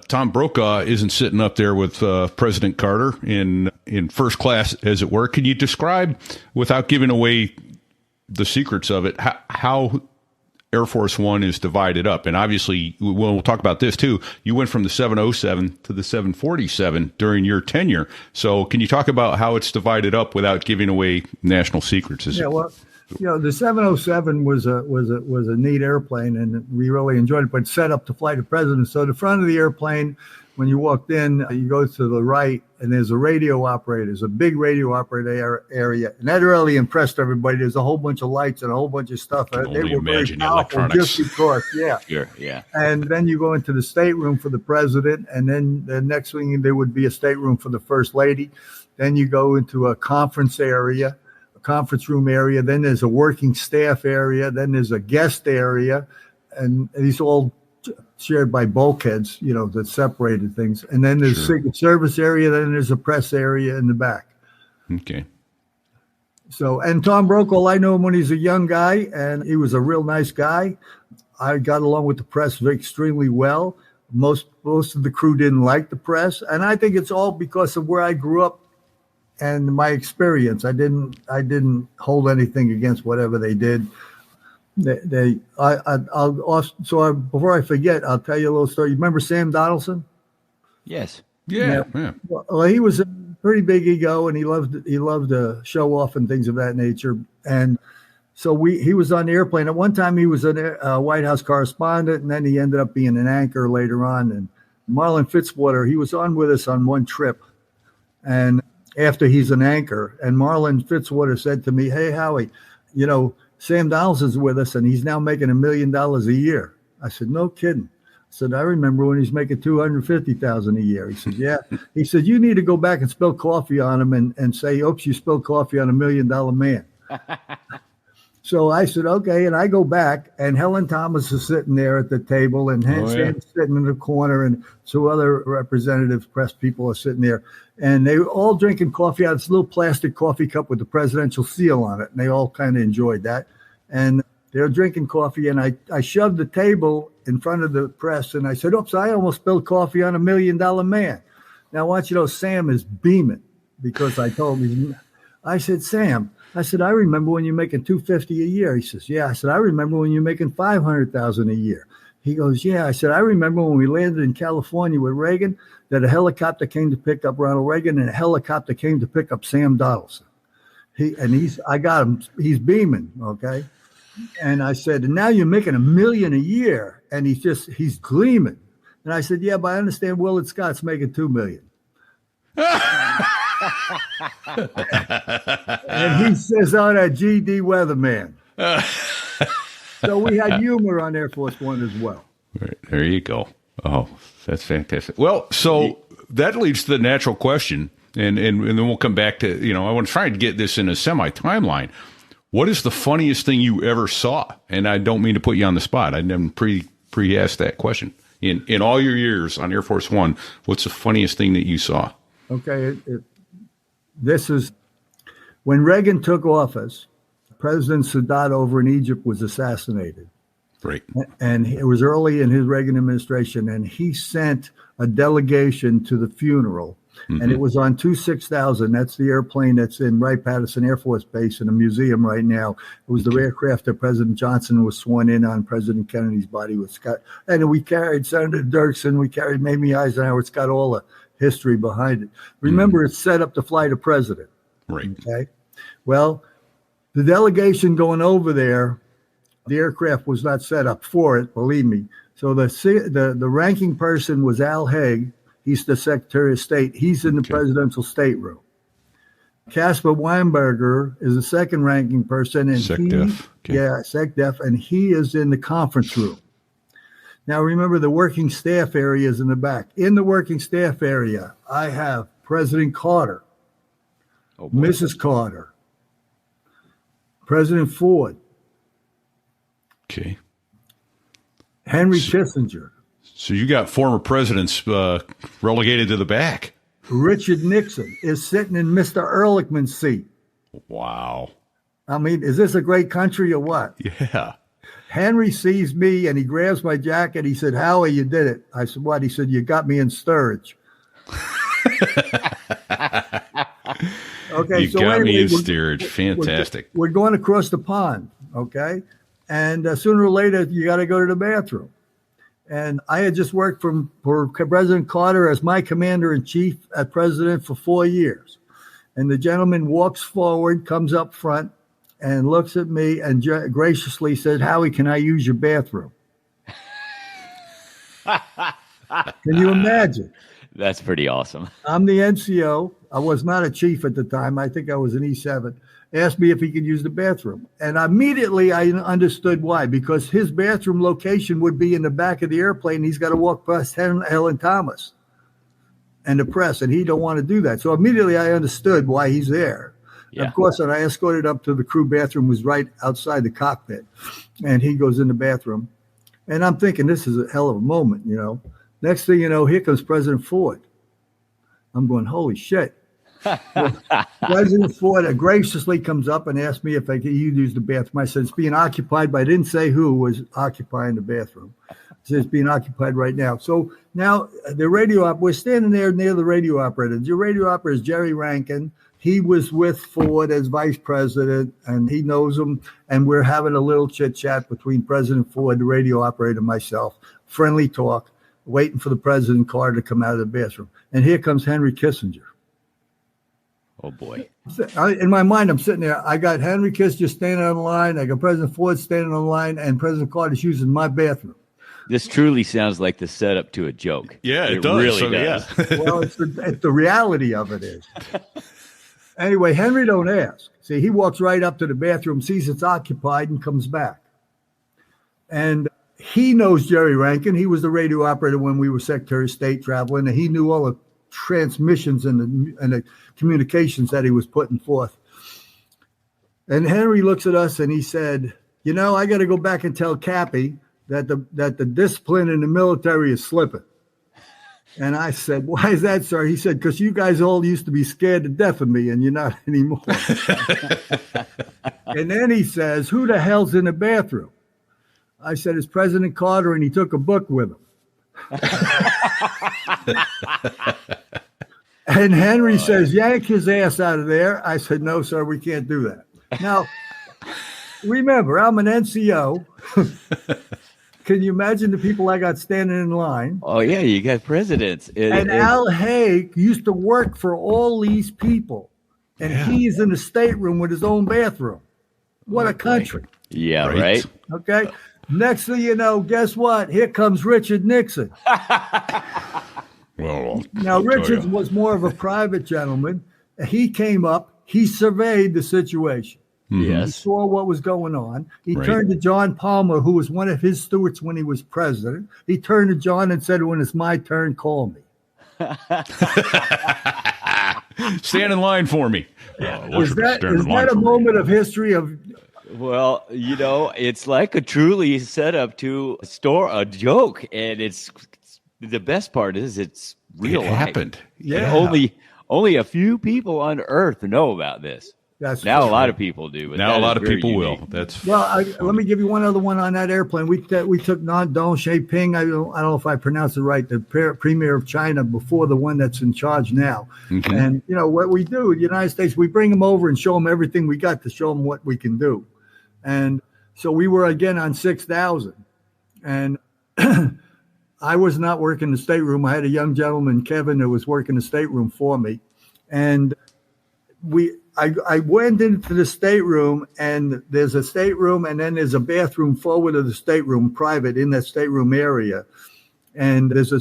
B: Tom Brokaw isn't sitting up there with President Carter in first class, as it were. Can you describe, without giving away the secrets of it, how Air Force One is divided up? And obviously, we'll talk about this too. You went from the 707 to the 747 during your tenure. So, can you talk about how it's divided up without giving away national secrets?
E: The 707 was a neat airplane, and we really enjoyed it, but set up to fly the president. So the front of the airplane, when you walked in, you go to the right, and there's a radio operator. There's a big radio operator area, and that really impressed everybody. There's a whole bunch of lights and a whole bunch of stuff. They were very powerful just because,
C: Sure, yeah.
E: And then you go into the stateroom for the president, and then the next thing, there would be a stateroom for the first lady. Then you go into a conference room area, then there's a working staff area, then there's a guest area, and these all shared by bulkheads, that separated things. And then there's Secret Service area, then there's a press area in the back.
B: Okay.
E: So, and Tom Brokaw, I know him when he's a young guy, and he was a real nice guy. I got along with the press extremely well. Most of the crew didn't like the press, and I think it's all because of where I grew up and my experience. I didn't hold anything against whatever they did. Before I forget, I'll tell you a little story. You remember Sam Donaldson?
C: Yes.
B: Yeah.
E: Well, he was a pretty big ego, and he loved to show off and things of that nature. And so he was on the airplane. At one time, he was a White House correspondent, and then he ended up being an anchor later on. And Marlon Fitzwater, he was on with us on one trip, and after he's an anchor, and Marlon Fitzwater said to me, "Hey, Howie, Sam Donaldson's with us, and he's now making $1 million a year." I said, "No kidding." I said, "I remember when he's making $250,000 a year." He said, "Yeah." He said, "You need to go back and spill coffee on him and say, 'Oops, you spilled coffee on $1 million man.'" So I said, "Okay." And I go back, and Helen Thomas is sitting there at the table, and Sam's sitting in the corner, and two other representatives, press people are sitting there. And they were all drinking coffee out of this little plastic coffee cup with the presidential seal on it. And they all kind of enjoyed that. And they were drinking coffee, and I shoved the table in front of the press, and I said, "Oops, I almost spilled coffee on $1 million man." Now, I want you to know, Sam is beaming because I told him. I said, "Sam," I said, "I remember when you're making $250 a year." He says, "Yeah." I said, "I remember when you're making $500,000 a year." He goes, "Yeah." I said, "I remember when we landed in California with Reagan, that a helicopter came to pick up Ronald Reagan and a helicopter came to pick up Sam Donaldson." I got him. He's beaming. Okay. And I said, "And now you're making $1 million a year." And he's gleaming. And I said, "Yeah, but I understand Willard Scott's making $2 million. And he says, "Oh, that GD weatherman." So we had humor on Air Force One as well.
B: Right, there you go. Oh, that's fantastic. Well, so that leads to the natural question, and then we'll come back to, I want to try to get this in a semi-timeline. What is the funniest thing you ever saw? And I don't mean to put you on the spot. I didn't pre-ask that question. In all your years on Air Force One, what's the funniest thing that you saw?
E: Okay, this is when Reagan took office. President Sadat over in Egypt was assassinated.
B: Right.
E: And it was early in his Reagan administration, and he sent a delegation to the funeral. And it was on 26000. That's the airplane that's in Wright-Patterson Air Force Base in a museum right now. It was the aircraft that President Johnson was sworn in on. President Kennedy's body was got. And we carried Senator Dirksen. We carried Mamie Eisenhower. It's got all the history behind it. Remember, it's set up to fly the president.
B: Right.
E: Okay. Well, the delegation going over there, the aircraft was not set up for it, believe me. So the ranking person was Al Haig. He's the Secretary of State. He's in the presidential stateroom. Caspar Weinberger is the second ranking person. And
B: SecDef. Okay.
E: Yeah, SecDef. And he is in the conference room. Now, remember, the working staff area is in the back. In the working staff area, I have President Carter, Mrs. Carter, President Ford, Henry Kissinger.
B: So you got former presidents relegated to the back.
E: Richard Nixon is sitting in Mr. Ehrlichman's seat.
B: Wow.
E: I mean, is this a great country or what?
B: Yeah.
E: Henry sees me and he grabs my jacket. He said, "Howie, you did it." I said, "What?" He said, "You got me in Steerage." Okay,
B: you got me in Steerage. Fantastic.
E: We're going across the pond, okay? And sooner or later, you got to go to the bathroom. And I had just worked for President Carter as my commander-in-chief at President for 4 years. And the gentleman walks forward, comes up front, and looks at me and graciously said, "Howie, can I use your bathroom?" Can you imagine?
C: That's pretty awesome.
E: I'm the NCO. I was not a chief at the time. I think I was an E7. Asked me if he could use the bathroom. And immediately I understood why, because his bathroom location would be in the back of the airplane. He's got to walk past Helen Thomas and the press, and he don't want to do that. So immediately I understood why he's there. Yeah. Of course, when I escorted up to the crew bathroom, was right outside the cockpit, and he goes in the bathroom. And I'm thinking, this is a hell of a moment, you know. Next thing you know, here comes President Ford. I'm going, holy shit. President Ford graciously comes up and asks me if I could use the bathroom. I said, "It's being occupied," but I didn't say who was occupying the bathroom. I said, "It's being occupied right now." So now the we're standing there near the radio operator. The radio operator is Jerry Rankin. He was with Ford as vice president, and he knows him. And we're having a little chit chat between President Ford, the radio operator, and myself, friendly talk, waiting for the President Carter to come out of the bathroom. And here comes Henry Kissinger.
C: Oh, boy.
E: In my mind, I'm sitting there. I got Henry Kissinger standing on the line. I got President Ford standing on the line, and President Carter's using my bathroom.
C: This truly sounds like the setup to a joke.
B: Yeah, it does.
C: Really does.
B: Yeah.
E: Well, it's the reality of it is. Anyway, Henry don't ask. See, he walks right up to the bathroom, sees it's occupied, and comes back. And he knows Jerry Rankin. He was the radio operator when we were Secretary of State traveling, and he knew all the transmissions and the communications that he was putting forth. And Henry looks at us and he said, "You know, I got to go back and tell Cappy that the discipline in the military is slipping." And I said, "Why is that, sir?" He said, "Because you guys all used to be scared to death of me, and you're not anymore." And then he says, "Who the hell's in the bathroom?" I said, "It's President Carter, and he took a book with him." And Henry says, "Yank his ass out of there." I said, "No, sir, we can't do that." Now, remember, I'm an NCO. Can you imagine the people I got standing in line?
C: Oh, yeah, you got presidents.
E: Al Haig used to work for all these people, and he's in the stateroom with his own bathroom. What a country.
C: Yeah, right?
E: Okay. Next thing you know, guess what? Here comes Richard Nixon.
B: Well,
E: now, Richard was more of a private gentleman. He came up. He surveyed the situation.
C: Yes.
E: He saw what was going on. He turned to John Palmer, who was one of his stewards when he was president. He turned to John and said, "When it's my turn, call me."
B: Stand in line for me.
E: Is that a moment of history of?
C: Well, you know, it's like a truly set up to a joke, and it's the best part is it's real.
B: It happened.
E: Yeah.
C: Only a few people on Earth know about this.
E: That's
C: Now a lot of people do. But
B: Now a lot of
C: very
B: people
C: unique.
B: will. That's
E: Well, let me give you one other one on that airplane. We took Deng Xiaoping. I don't know if I pronounced it right. The premier of China before the one that's in charge now.
B: Mhm.
E: And what we do, the United States, we bring them over and show them everything we got to show them what we can do. And so we were again on 6,000, and I was not working the stateroom. I had a young gentleman, Kevin, who was working the stateroom for me, and I went into the stateroom, and there's a stateroom, and then there's a bathroom forward of the stateroom, private, in that stateroom area. And there's a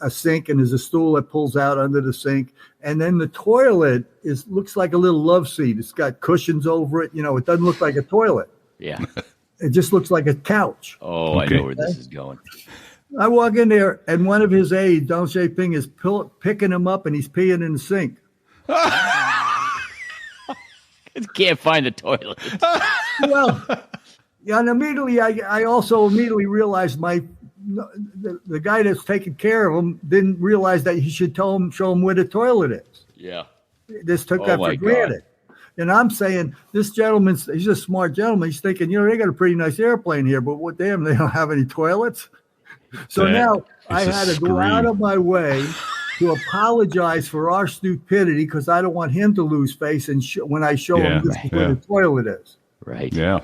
E: sink, and there's a stool that pulls out under the sink. And then the toilet looks like a little love seat. It's got cushions over it. It doesn't look like a toilet.
C: Yeah.
E: It just looks like a couch.
C: Oh,
B: Okay.
C: I know where this is going.
E: I walk in there, and one of his aides, Deng Xiaoping, is picking him up, and he's peeing in the sink.
C: Can't find the toilet.
E: Well, yeah, and immediately I also immediately realized the guy that's taking care of him didn't realize that he should show him where the toilet is.
C: Yeah.
E: This took
C: Oh,
E: that
C: my
E: for granted. And I'm saying this gentleman's, he's a smart gentleman. He's thinking, they got a pretty nice airplane here, but what damn, they don't have any toilets. So
B: That
E: now
B: is
E: I
B: a
E: had to go out
B: scream.
E: of my way to apologize for our stupidity because I don't want him to lose face and when I show
B: Yeah,
E: him this is where
B: yeah.
E: the toilet is.
C: Right.
B: yeah.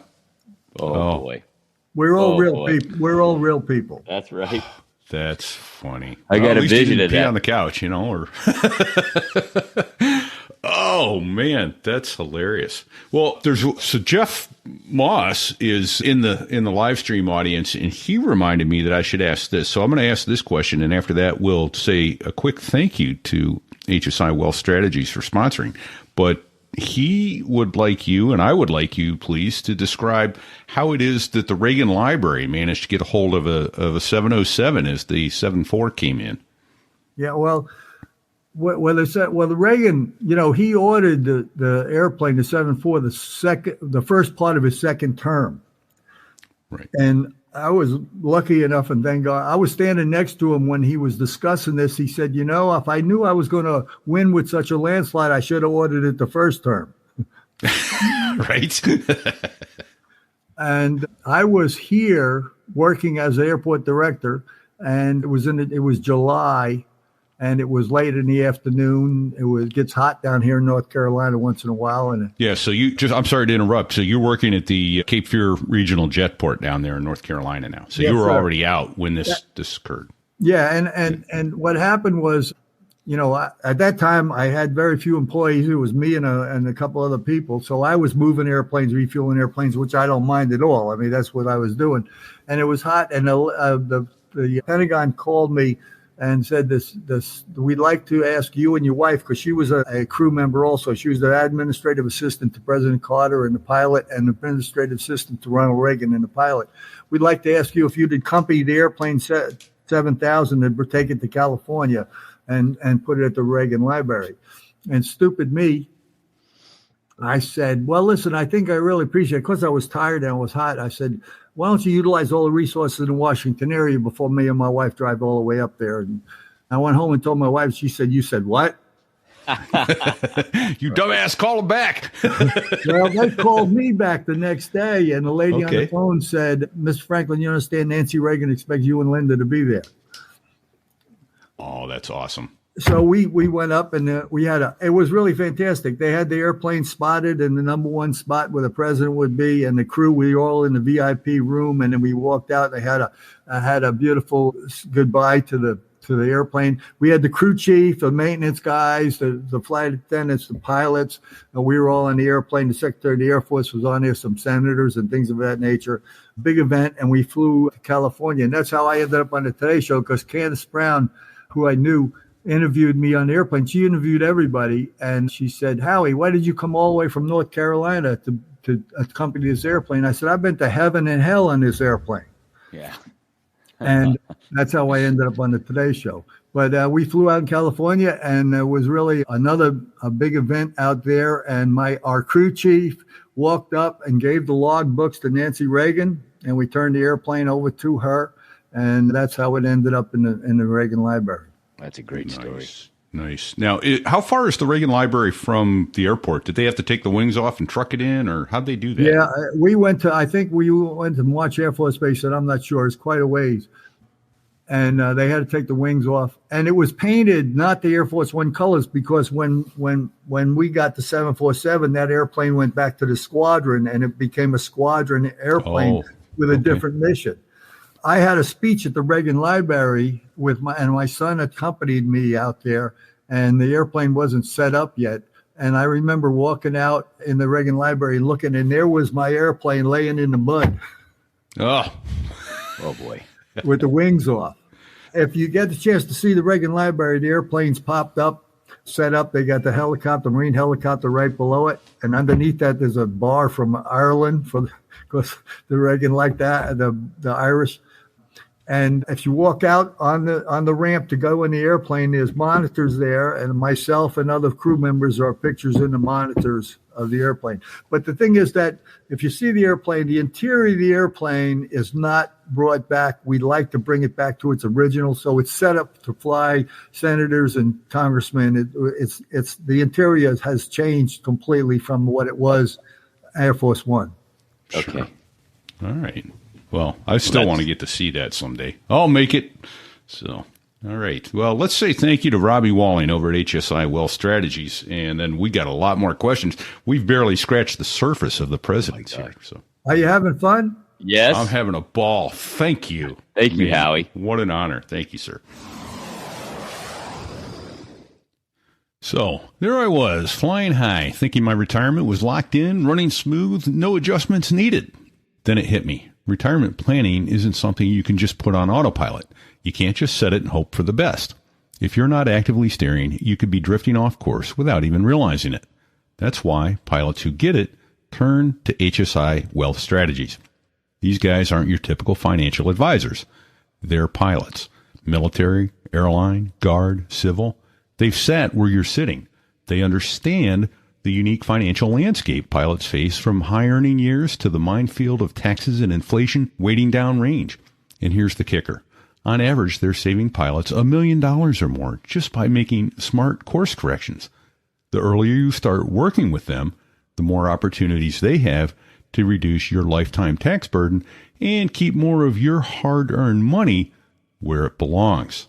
C: Oh, boy.
E: We're all
C: Oh,
E: real
C: boy.
E: people. We're all real people.
C: That's right.
B: That's funny.
C: I got
B: at
C: a
B: least you
C: vision
B: didn't
C: of
B: pee
C: that.
B: on the couch, or. Oh man, that's hilarious. Well, so Jeff Moss is in the live stream audience, and he reminded me that I should ask this. So I'm going to ask this question, and after that, we'll say a quick thank you to HSI Wealth Strategies for sponsoring. But he would like you, and I would like you, please, to describe how it is that the Reagan Library managed to get a hold of a 707 as the 74 came in.
E: Yeah, well, the Reagan, he ordered the airplane, the 74, the first part of his second term.
B: Right.
E: And I was lucky enough, and thank God, I was standing next to him when he was discussing this. He said, if I knew I was going to win with such a landslide, I should have ordered it the first term.
B: Right.
E: And I was here working as an airport director, and it was July, and it was late in the afternoon. It gets hot down here in North Carolina once in a while, and
B: Yeah, so I'm sorry to interrupt. So you're working at the Cape Fear Regional Jetport down there in North Carolina now. So
E: Yes,
B: you were
E: sir.
B: already out when this occurred.
E: yeah, and what happened was, at that time I had very few employees. It was me and a couple other people. So I was moving airplanes, refueling airplanes, which I don't mind at all. I mean, that's what I was doing, and it was hot. And the Pentagon called me and said this we'd like to ask you and your wife, because she was a crew member also. She was the administrative assistant to President Carter and the pilot, and the administrative assistant to Ronald Reagan and the pilot. We'd like to ask you if you'd accompany the airplane 7000 and take it to California and put it at the Reagan Library. And stupid me, I said, well, listen, I think I really appreciate it. Because I was tired and it was hot, I said, why don't you utilize all the resources in the Washington area before me and my wife drive all the way up there? And I went home and told my wife. She said, you said what?
B: You dumbass, call him back.
E: Well, they called me back the next day, and the lady on
B: Okay.
E: the phone said, Mr. Franklin, you understand Nancy Reagan expects you and Linda to be there.
B: Oh, that's awesome.
E: So we went up, and it was really fantastic. They had the airplane spotted in the number one spot where the president would be, and the crew, we were all in the VIP room, and then we walked out. They had a beautiful goodbye to the airplane. We had the crew chief, the maintenance guys, the flight attendants, the pilots, and we were all on the airplane. The Secretary of the Air Force was on there, some senators and things of that nature. Big event, and we flew to California, and that's how I ended up on the Today Show, because Candace Brown, who I knew, interviewed me on the airplane. She interviewed everybody, and she said, Howie, why did you come all the way from North Carolina to accompany this airplane? I said, I've been to heaven and hell on this airplane.
C: Yeah.
E: And that's how I ended up on the Today Show. But we flew out in California, and it was really a big event out there. And our crew chief walked up and gave the log books to Nancy Reagan, and we turned the airplane over to her. And that's how it ended up in the Reagan Library.
C: That's a great story.
B: Nice. Nice. Now, how far is the Reagan Library from the airport? Did they have to take the wings off and truck it in, or how'd they do that?
E: Yeah, I think we went to March Air Force Base, and I'm not sure. It's quite a ways. And they had to take the wings off. And it was painted, not the Air Force One colors, because when we got the 747, that airplane went back to the squadron, and it became a squadron airplane with a different mission. I had a speech at the Reagan Library and my son accompanied me out there, and the airplane wasn't set up yet. And I remember walking out in the Reagan Library looking, and there was my airplane laying in the mud.
B: Oh
C: boy.
E: With the wings off. If you get the chance to see the Reagan Library, the airplane's popped up, set up. They got the helicopter, Marine helicopter right below it. And underneath that, there's a bar from Ireland because the Reagan liked that, the Irish. And if you walk out on the ramp to go in the airplane, there's monitors there, and myself and other crew members are pictures in the monitors of the airplane. But the thing is that if you see the airplane, the interior of the airplane is not brought back. We like to bring it back to its original, so it's set up to fly senators and congressmen. It's the interior has changed completely from what it was Air Force One.
C: Okay.
B: Sure. All right. Well, I still want to get to see that someday. I'll make it. So, all right. Well, let's say thank you to Robbie Walling over at HSI Wealth Strategies. And then we got a lot more questions. We've barely scratched the surface of the presidents here. So,
E: are you having fun?
C: Yes.
B: I'm having a ball. Thank you.
C: Thank you, Howie.
B: What an honor. Thank you, sir. So there I was, flying high, thinking my retirement was locked in, running smooth, no adjustments needed. Then it hit me. Retirement planning isn't something you can just put on autopilot. You can't just set it and hope for the best. If you're not actively steering, you could be drifting off course without even realizing it. That's why pilots who get it turn to HSI Wealth Strategies. These guys aren't your typical financial advisors. They're pilots. Military, airline, guard, civil. They've sat where you're sitting. They understand the unique financial landscape pilots face, from high-earning years to the minefield of taxes and inflation waiting downrange. And here's the kicker. On average, they're saving pilots $1 million or more just by making smart course corrections. The earlier you start working with them, the more opportunities they have to reduce your lifetime tax burden and keep more of your hard-earned money where it belongs.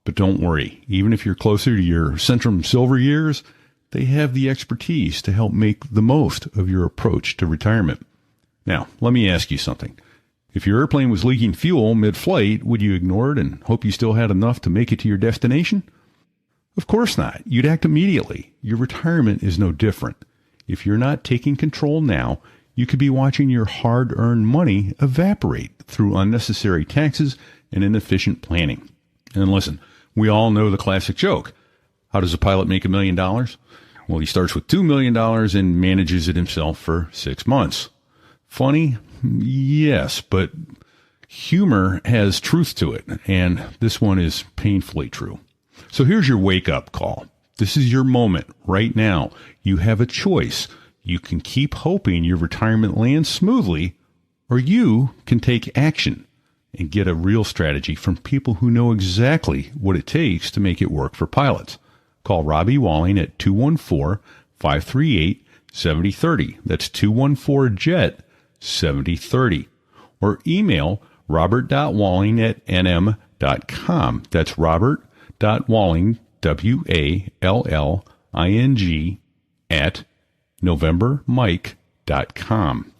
B: But don't worry, even if you're closer to your Centrum Silver years, they have the expertise to help make the most of your approach to retirement. Now, let me ask you something. If your airplane was leaking fuel mid-flight, would you ignore it and hope you still had enough to make it to your destination? Of course not. You'd act immediately. Your retirement is no different. If you're not taking control now, you could be watching your hard-earned money evaporate through unnecessary taxes and inefficient planning. And listen, we all know the classic joke. How does a pilot make $1 million? Well, he starts with $2 million and manages it himself for 6 months. Funny? Yes, but humor has truth to it, and this one is painfully true. So here's your wake-up call. This is your moment right now. You have a choice. You can keep hoping your retirement lands smoothly, or you can take action and get a real strategy from people who know exactly what it takes to make it work for pilots. Call Robbie Walling at 214-538-7030. That's 214-JET-7030. Or email robert.walling@nm.com. That's robert.walling, WALLING, at novembermike.com.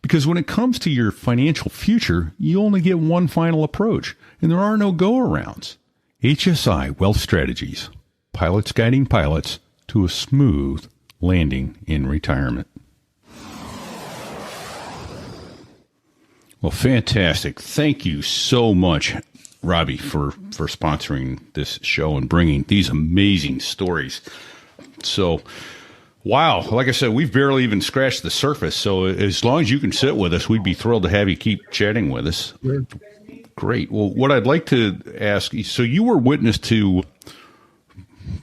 B: Because when it comes to your financial future, you only get one final approach, and there are no go-arounds. HSI Wealth Strategies. Pilots guiding pilots to a smooth landing in retirement. Well, fantastic. Thank you so much, Robbie, for sponsoring this show and bringing these amazing stories. So, wow. Like I said, we've barely even scratched the surface. So as long as you can sit with us, we'd be thrilled to have you keep chatting with us. Great. Well, what I'd like to ask, so you were witness to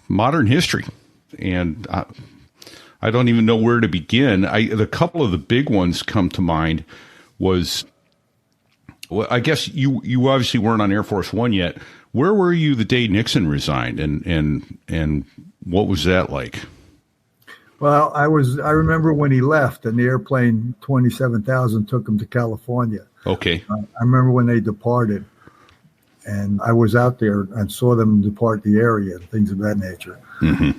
B: modern history, and I don't even know where to begin. The couple of the big ones come to mind was, well, I guess you obviously weren't on Air Force One yet. Where were you the day Nixon resigned, and what was that like?
E: Well, I remember when he left, and the airplane 27,000 took him to California.
B: Okay.
E: I remember when they departed, and I was out there and saw them depart the area and things of that nature.
B: Mm-hmm.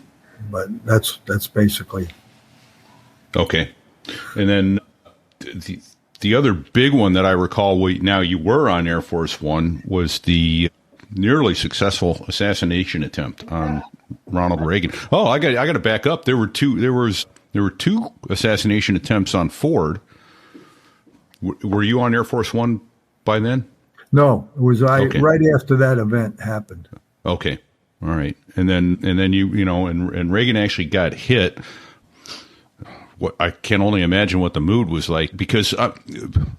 E: But that's basically.
B: Okay. And then the other big one that I recall, now you were on Air Force One, was the nearly successful assassination attempt on Ronald Reagan. Oh, I got to back up. There were two assassination attempts on Ford. Were you on Air Force One by then?
E: No, it was
B: Okay.
E: right after that event happened.
B: Okay. All right. And then and Reagan actually got hit. What I can only imagine what the mood was like, because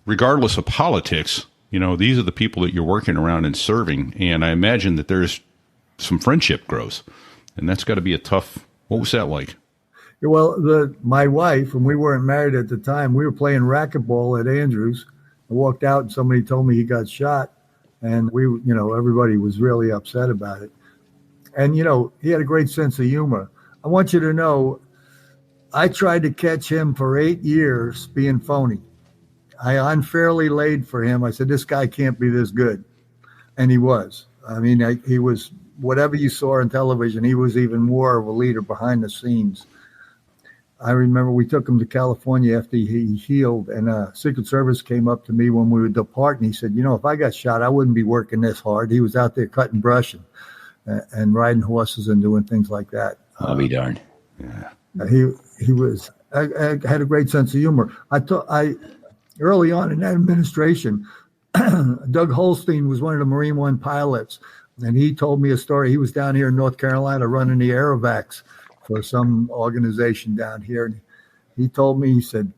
B: regardless of politics, these are the people that you're working around and serving. And I imagine that there's some friendship grows, and that's got to be a tough. What was that like?
E: Well, my wife, and we weren't married at the time, we were playing racquetball at Andrews. I walked out and somebody told me he got shot, and everybody was really upset about it. And, he had a great sense of humor. I want you to know, I tried to catch him for 8 years being phony. I unfairly laid for him. I said, this guy can't be this good. And he was. I mean, he was, whatever you saw on television, he was even more of a leader behind the scenes. I remember we took him to California after he healed, and Secret Service came up to me when we would depart, and he said, if I got shot, I wouldn't be working this hard. He was out there cutting brush and riding horses and doing things like that.
C: I'll be darned.
B: Yeah.
E: He was. I had a great sense of humor. I early on in that administration, Doug Holstein was one of the Marine One pilots, and he told me a story. He was down here in North Carolina running the aerovacs for some organization down here, and he told me, he said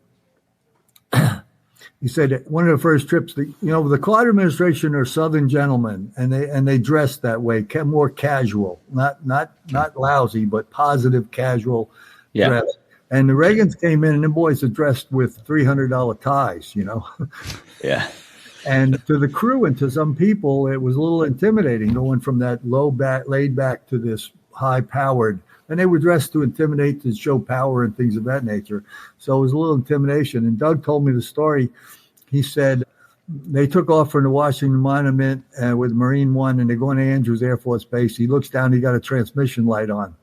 E: one of the first trips, the Carter administration are Southern gentlemen, and they dress that way, more casual, not lousy, but positive, casual dress. And the Reagans came in, and the boys are dressed with $300 ties,
C: Yeah.
E: And to the crew and to some people, it was a little intimidating going from that laid back to this high-powered. And they were dressed to intimidate, to show power and things of that nature. So it was a little intimidation. And Doug told me the story. He said they took off from the Washington Monument with Marine One, and they're going to Andrews Air Force Base. He looks down, he got a transmission light on.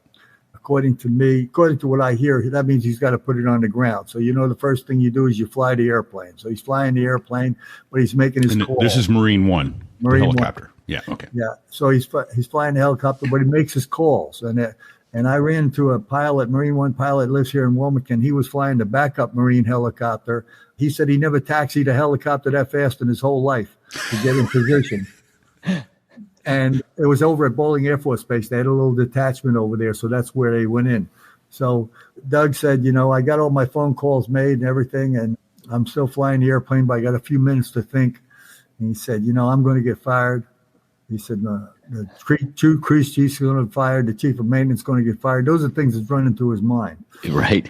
E: According to what I hear, that means he's got to put it on the ground. So, the first thing you do is you fly the airplane. So he's flying the airplane, but he's making his call.
B: This is Marine One, the helicopter. One. Yeah, okay.
E: Yeah, so he's flying the helicopter, but he makes his calls. And I ran into a pilot, Marine One pilot, lives here in Wilmington. He was flying the backup Marine helicopter. He said he never taxied a helicopter that fast in his whole life to get in position. And it was over at Bowling Air Force Base. They had a little detachment over there, so that's where they went in. So Doug said, I got all my phone calls made and everything, and I'm still flying the airplane, but I got a few minutes to think. And he said, I'm going to get fired. He said, the two crew chiefs are going to get fired. The chief of maintenance is going to get fired. Those are things that's running through his mind.
C: Right.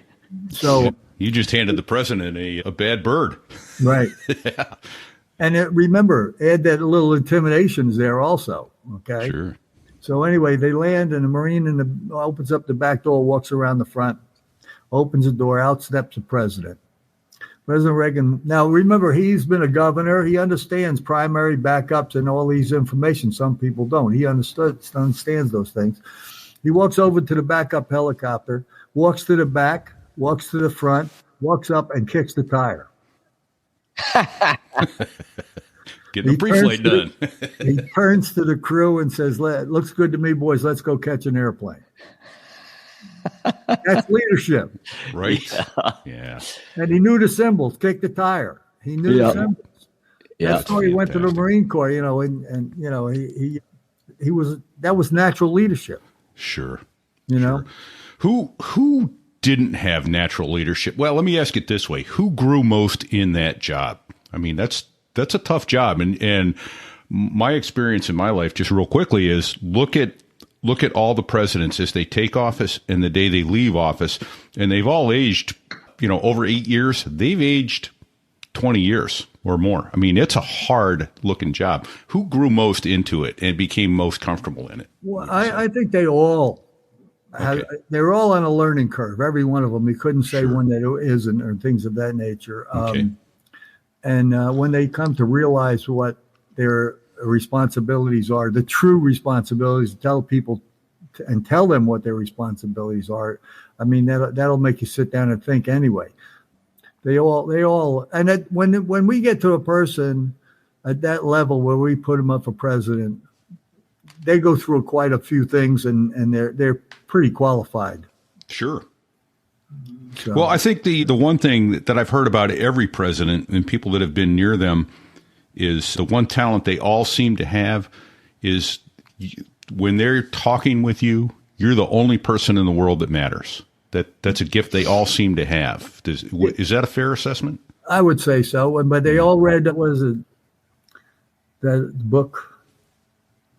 E: So
B: you just handed the president a bad bird.
E: Right.
B: Yeah.
E: And remember, add that little intimidation's there also. Okay.
B: Sure.
E: So anyway, they land, and the Marine opens up the back door, walks around the front, opens the door, out steps the president. President Reagan. Now, remember, he's been a governor. He understands primary backups and all these information. Some people don't. He understands those things. He walks over to the backup helicopter, walks to the back, walks to the front, walks up and kicks the tire.
B: Getting a pre-flight done.
E: He turns to the crew and says, looks good to me, boys. Let's go catch an airplane. That's leadership.
B: Right. Yeah. And
E: he knew the symbols. Kick the tire. He knew the symbols.
C: Yeah.
E: That's why he went to the Marine Corps, and he was, that was natural leadership.
B: Sure.
E: Sure.
B: Who didn't have natural leadership? Well, let me ask it this way. Who grew most in that job? I mean, that's a tough job. And my experience in my life, just real quickly, is look at all the presidents as they take office and the day they leave office, and they've all aged, over 8 years. They've aged 20 years or more? I mean, it's a hard looking job. Who grew most into it and became most comfortable in it?
E: Well, I think they all they're all on a learning curve. Every one of them. You couldn't say one that isn't, or things of that nature. And when they come to realize what their responsibilities are, the true responsibilities, tell people and tell them what their responsibilities are. I mean, that'll make you sit down and think anyway. They all, and when we get to a person at that level where we put them up for president, they go through quite a few things, and they're pretty qualified.
B: Sure.
E: So.
B: Well, I think the one thing that I've heard about every president and people that have been near them is the one talent they all seem to have is when they're talking with you, you're the only person in the world that matters. That's a gift they all seem to have. Is that a fair assessment? I
E: would say so. But they all read, that book?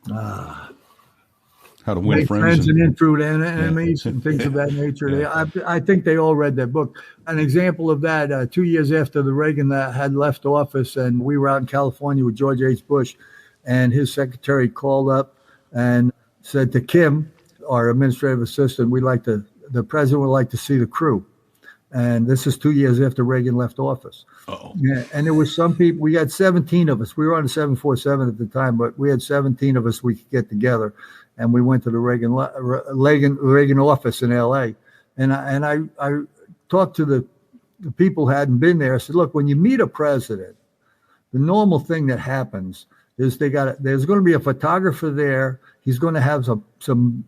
B: How to Win
E: Friends and Intrude Enemies and things of that nature. I think they all read that book. An example of that, 2 years after the Reagan had left office, and we were out in California with George H. Bush, and his secretary called up and said to Kim, our administrative assistant, the president would like to see the crew. And this is 2 years after Reagan left office.
B: Uh-oh.
E: Yeah, and there was some people, we had 17 of us. We were on a 747 at the time, but we had 17 of us we could get together. And we went to the Reagan office in L.A. And I talked to the people who hadn't been there. I said, look, when you meet a president, the normal thing that happens is there's going to be a photographer there. He's going to have some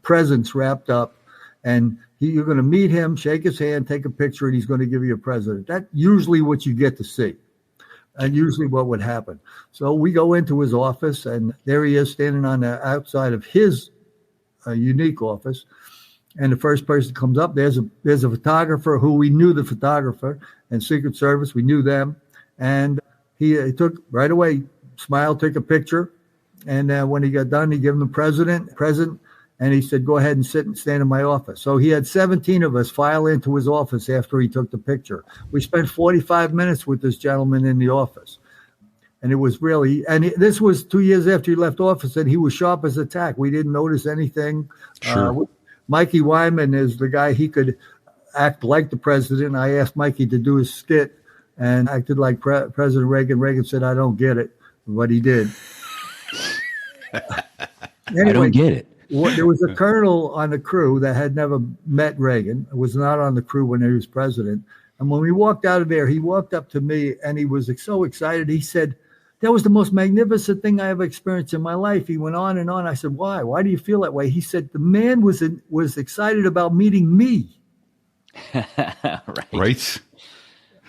E: presents wrapped up, and you're going to meet him, shake his hand, take a picture, and he's going to give you a present. That's usually what you get to see. And usually what would happen. So we go into his office, and there he is standing on the outside of his unique office. And the first person comes up, there's a photographer who we knew the photographer, and Secret Service, we knew them. And he took right away, smiled, took a picture. And when he got done, he gave him the present. And he said, go ahead and stand in my office. So he had 17 of us file into his office after he took the picture. We spent 45 minutes with this gentleman in the office. And it was really, this was 2 years after he left office, and he was sharp as a tack. We didn't notice anything.
B: Sure.
E: Mikey Wyman is the guy, he could act like the president. I asked Mikey to do his skit and acted like President Reagan. Reagan said, I don't get it, but he did.
C: Anyway, I don't get it.
E: There was a colonel on the crew that had never met Reagan. Was not on the crew when he was president. And when we walked out of there, he walked up to me and he was so excited. He said, that was the most magnificent thing I ever experienced in my life. He went on and on. I said, why? Why do you feel that way? He said, the man was excited about meeting me.
B: Right.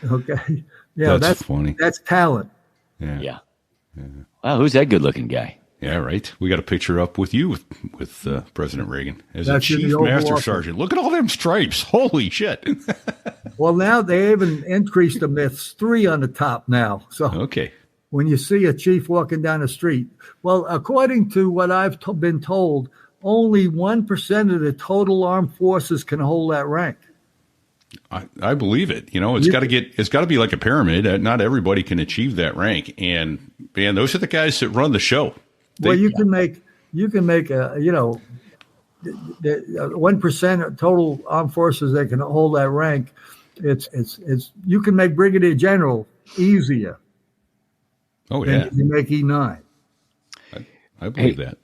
E: Okay. Yeah, that's funny. That's talent.
C: Yeah. Wow, who's that good looking guy?
B: Yeah, right. We got a picture up with you with President Reagan as
E: That's
B: a Chief Master Sergeant. Look at all them stripes. Holy shit.
E: Well, now they even increased them. There's 3 on the top now. So
B: okay.
E: When you see a chief walking down the street, well, according to what I've been told, only 1% of the total armed forces can hold that rank.
B: I believe it. You know, it's got to be like a pyramid. Not everybody can achieve that rank. And man, those are the guys that run the show.
E: Well, you can make 1% of total armed forces that can hold that rank. It's you can make brigadier general easier.
B: Oh yeah,
E: than you make E9.
B: I believe that.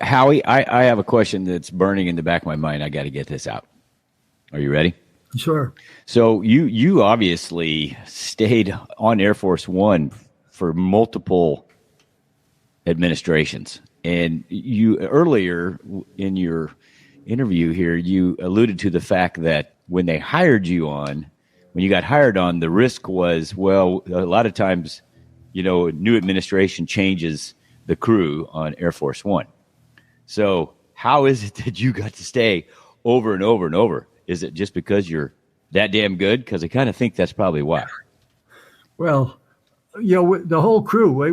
C: Howie, I have a question that's burning in the back of my mind. I got to get this out. Are you ready?
E: Sure.
C: So you obviously stayed on Air Force One for multiple administrations. And you earlier in your interview here, you alluded to the fact that when you got hired on, the risk was, well, a lot of times, new administration changes the crew on Air Force One. So how is it that you got to stay over and over and over? Is it just because you're that damn good? Because I kind of think that's probably why.
E: Well, the whole crew, we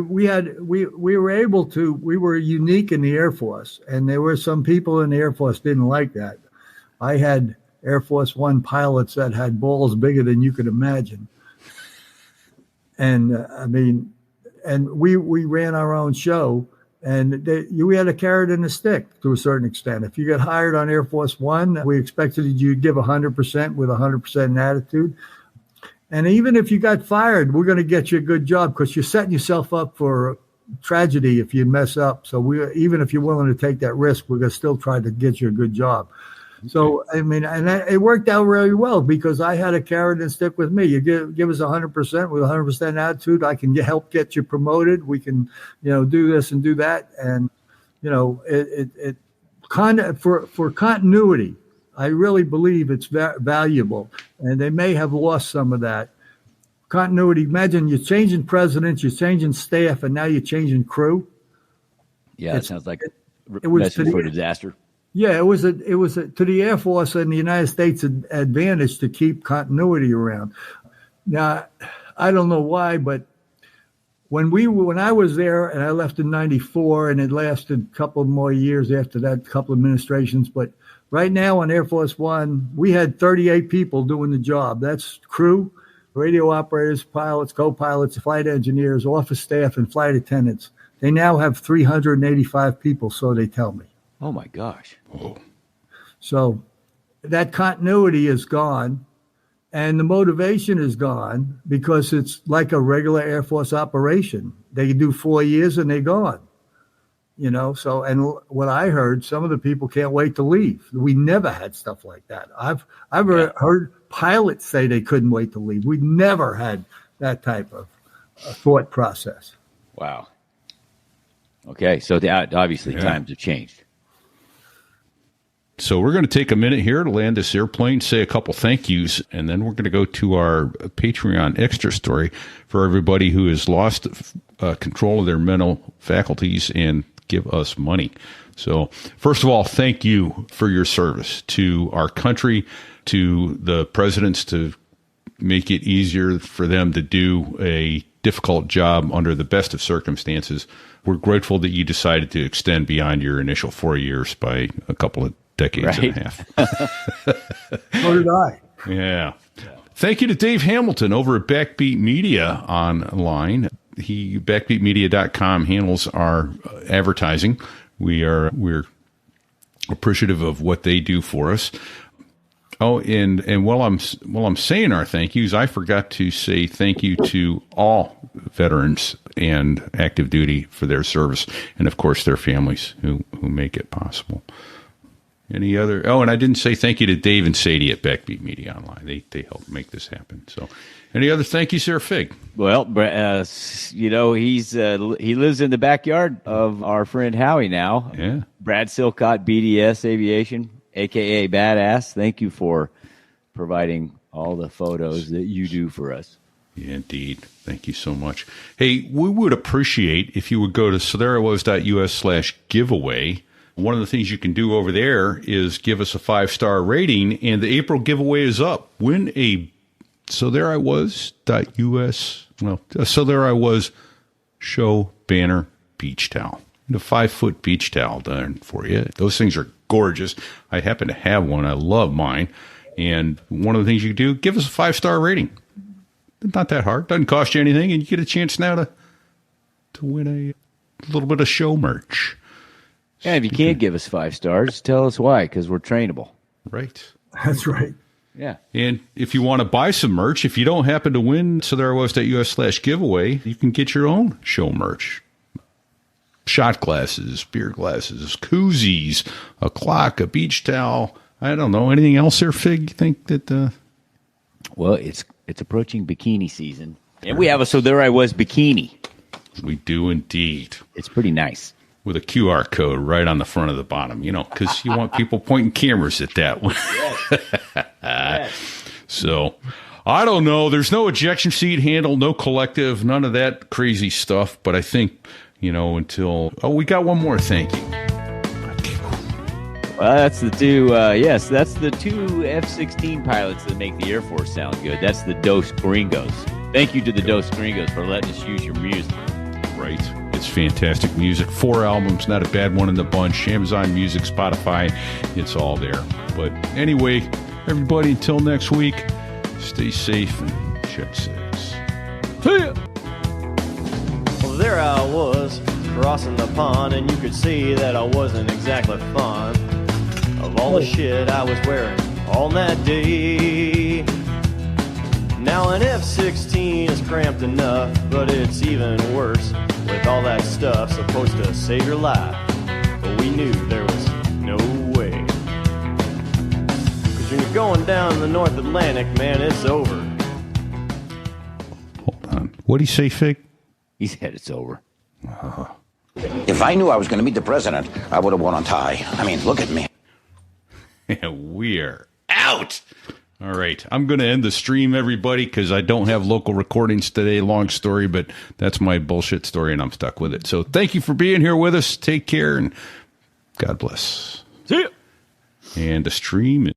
E: were unique in the Air Force, and there were some people in the Air Force didn't like that. I had Air Force One pilots that had balls bigger than you could imagine. And I mean, and we ran our own show, and we had a carrot and a stick to a certain extent. If you got hired on Air Force One, we expected you to give 100% with 100% attitude. And even if you got fired, we're going to get you a good job, because you're setting yourself up for tragedy if you mess up. So even if you're willing to take that risk, we're going to still try to get you a good job. So, I mean, and it worked out really well, because I had a carrot and stick with me. You give us 100% with 100% attitude. I can help get you promoted. We can, do this and do that. And, for continuity, I really believe it's valuable. And they may have lost some of that continuity. Imagine you're changing presidents, you're changing staff, and now you're changing crew.
C: Yeah, it sounds like it was for disaster.
E: Yeah, it was to the Air Force and the United States advantage to keep continuity around. Now, I don't know why, but when I was there, and I left in '94, and it lasted a couple more years after that, a couple of administrations. But right now on Air Force One, we had 38 people doing the job. That's crew, radio operators, pilots, co-pilots, flight engineers, office staff, and flight attendants. They now have 385 people, so they tell me.
C: Oh, my gosh.
B: Whoa.
E: So that continuity is gone, and the motivation is gone, because it's like a regular Air Force operation. They do 4 years and they're gone. So, and what I heard, some of the people can't wait to leave. We never had stuff like that. I've heard pilots say they couldn't wait to leave. We never had that type of thought process.
C: Wow. Okay, so obviously times have changed.
B: So we're going to take a minute here to land this airplane, say a couple thank yous, and then we're going to go to our Patreon extra story for everybody who has lost control of their mental faculties and give us money. So first of all, thank you for your service to our country, to the presidents, to make it easier for them to do a difficult job under the best of circumstances. We're grateful that you decided to extend beyond your initial 4 years by a couple of decades and a half.
E: So did I.
B: Yeah. Thank you to Dave Hamilton over at Backbeat Media online. Backbeatmedia.com handles our advertising. We're appreciative of what they do for us. Oh, and while I'm saying our thank yous, I forgot to say thank you to all veterans and active duty for their service, and of course their families who make it possible. Any other? Oh, and I didn't say thank you to Dave and Sadie at Backbeat Media Online. They helped make this happen. So, any other thank yous, Sir Fig?
C: Well, he lives in the backyard of our friend Howie now.
B: Yeah.
C: Brad Silcott, BDS Aviation, a.k.a. Badass. Thank you for providing all the photos that you do for us.
B: Yeah, indeed. Thank you so much. Hey, we would appreciate if you would go to sotheriwas.us/giveaway. One of the things you can do over there is give us a 5-star rating, and the April giveaway is up. Win a So There I Was show banner beach towel. And a 5-foot beach towel done for you. Those things are gorgeous. I happen to have one. I love mine. And one of the things you can do, give us a 5-star rating. It's not that hard. Doesn't cost you anything, and you get a chance now to win a little bit of show merch.
C: And if you can't give us 5 stars, tell us why, because we're trainable.
B: Right.
E: That's right.
C: Yeah.
B: And if you want to buy some merch, if you don't happen to win sotheriwas.us/giveaway, you can get your own show merch. Shot glasses, beer glasses, koozies, a clock, a beach towel. I don't know. Anything else there, Fig, you think that...
C: Well, it's approaching bikini season. And we have a So There I Was bikini.
B: We do indeed.
C: It's pretty nice.
B: With a QR code right on the front of the bottom, because you want people pointing cameras at that one.
C: Yes.
B: So, I don't know. There's no ejection seat handle, no collective, none of that crazy stuff. But I think, until... Oh, we got one more thank you.
C: Well, that's the two, that's the two F-16 pilots that make the Air Force sound good. That's the Dos Gringos. Thank you to the Dos Gringos for letting us use your music.
B: Right. It's fantastic music. 4 albums, not a bad one in the bunch. Amazon Music, Spotify, it's all there. But anyway, everybody, until next week, stay safe and check 6.
C: See ya!
D: there I was, crossing the pond, and you could see that I wasn't exactly fond of all the shit I was wearing on that day. Now an F-16 is cramped enough, but it's even worse with all that stuff supposed to save your life. But we knew there was no way. 'Cause when you're going down the North Atlantic, man, it's over.
B: Hold on. What'd he say, Fig?
C: He said it's over.
A: If I knew I was going to meet the president, I would have worn a tie. I mean, look at me.
B: We're out. All right. I'm going to end the stream, everybody, because I don't have local recordings today. Long story, but that's my bullshit story, and I'm stuck with it. So thank you for being here with us. Take care, and God bless.
C: See ya.
B: And the stream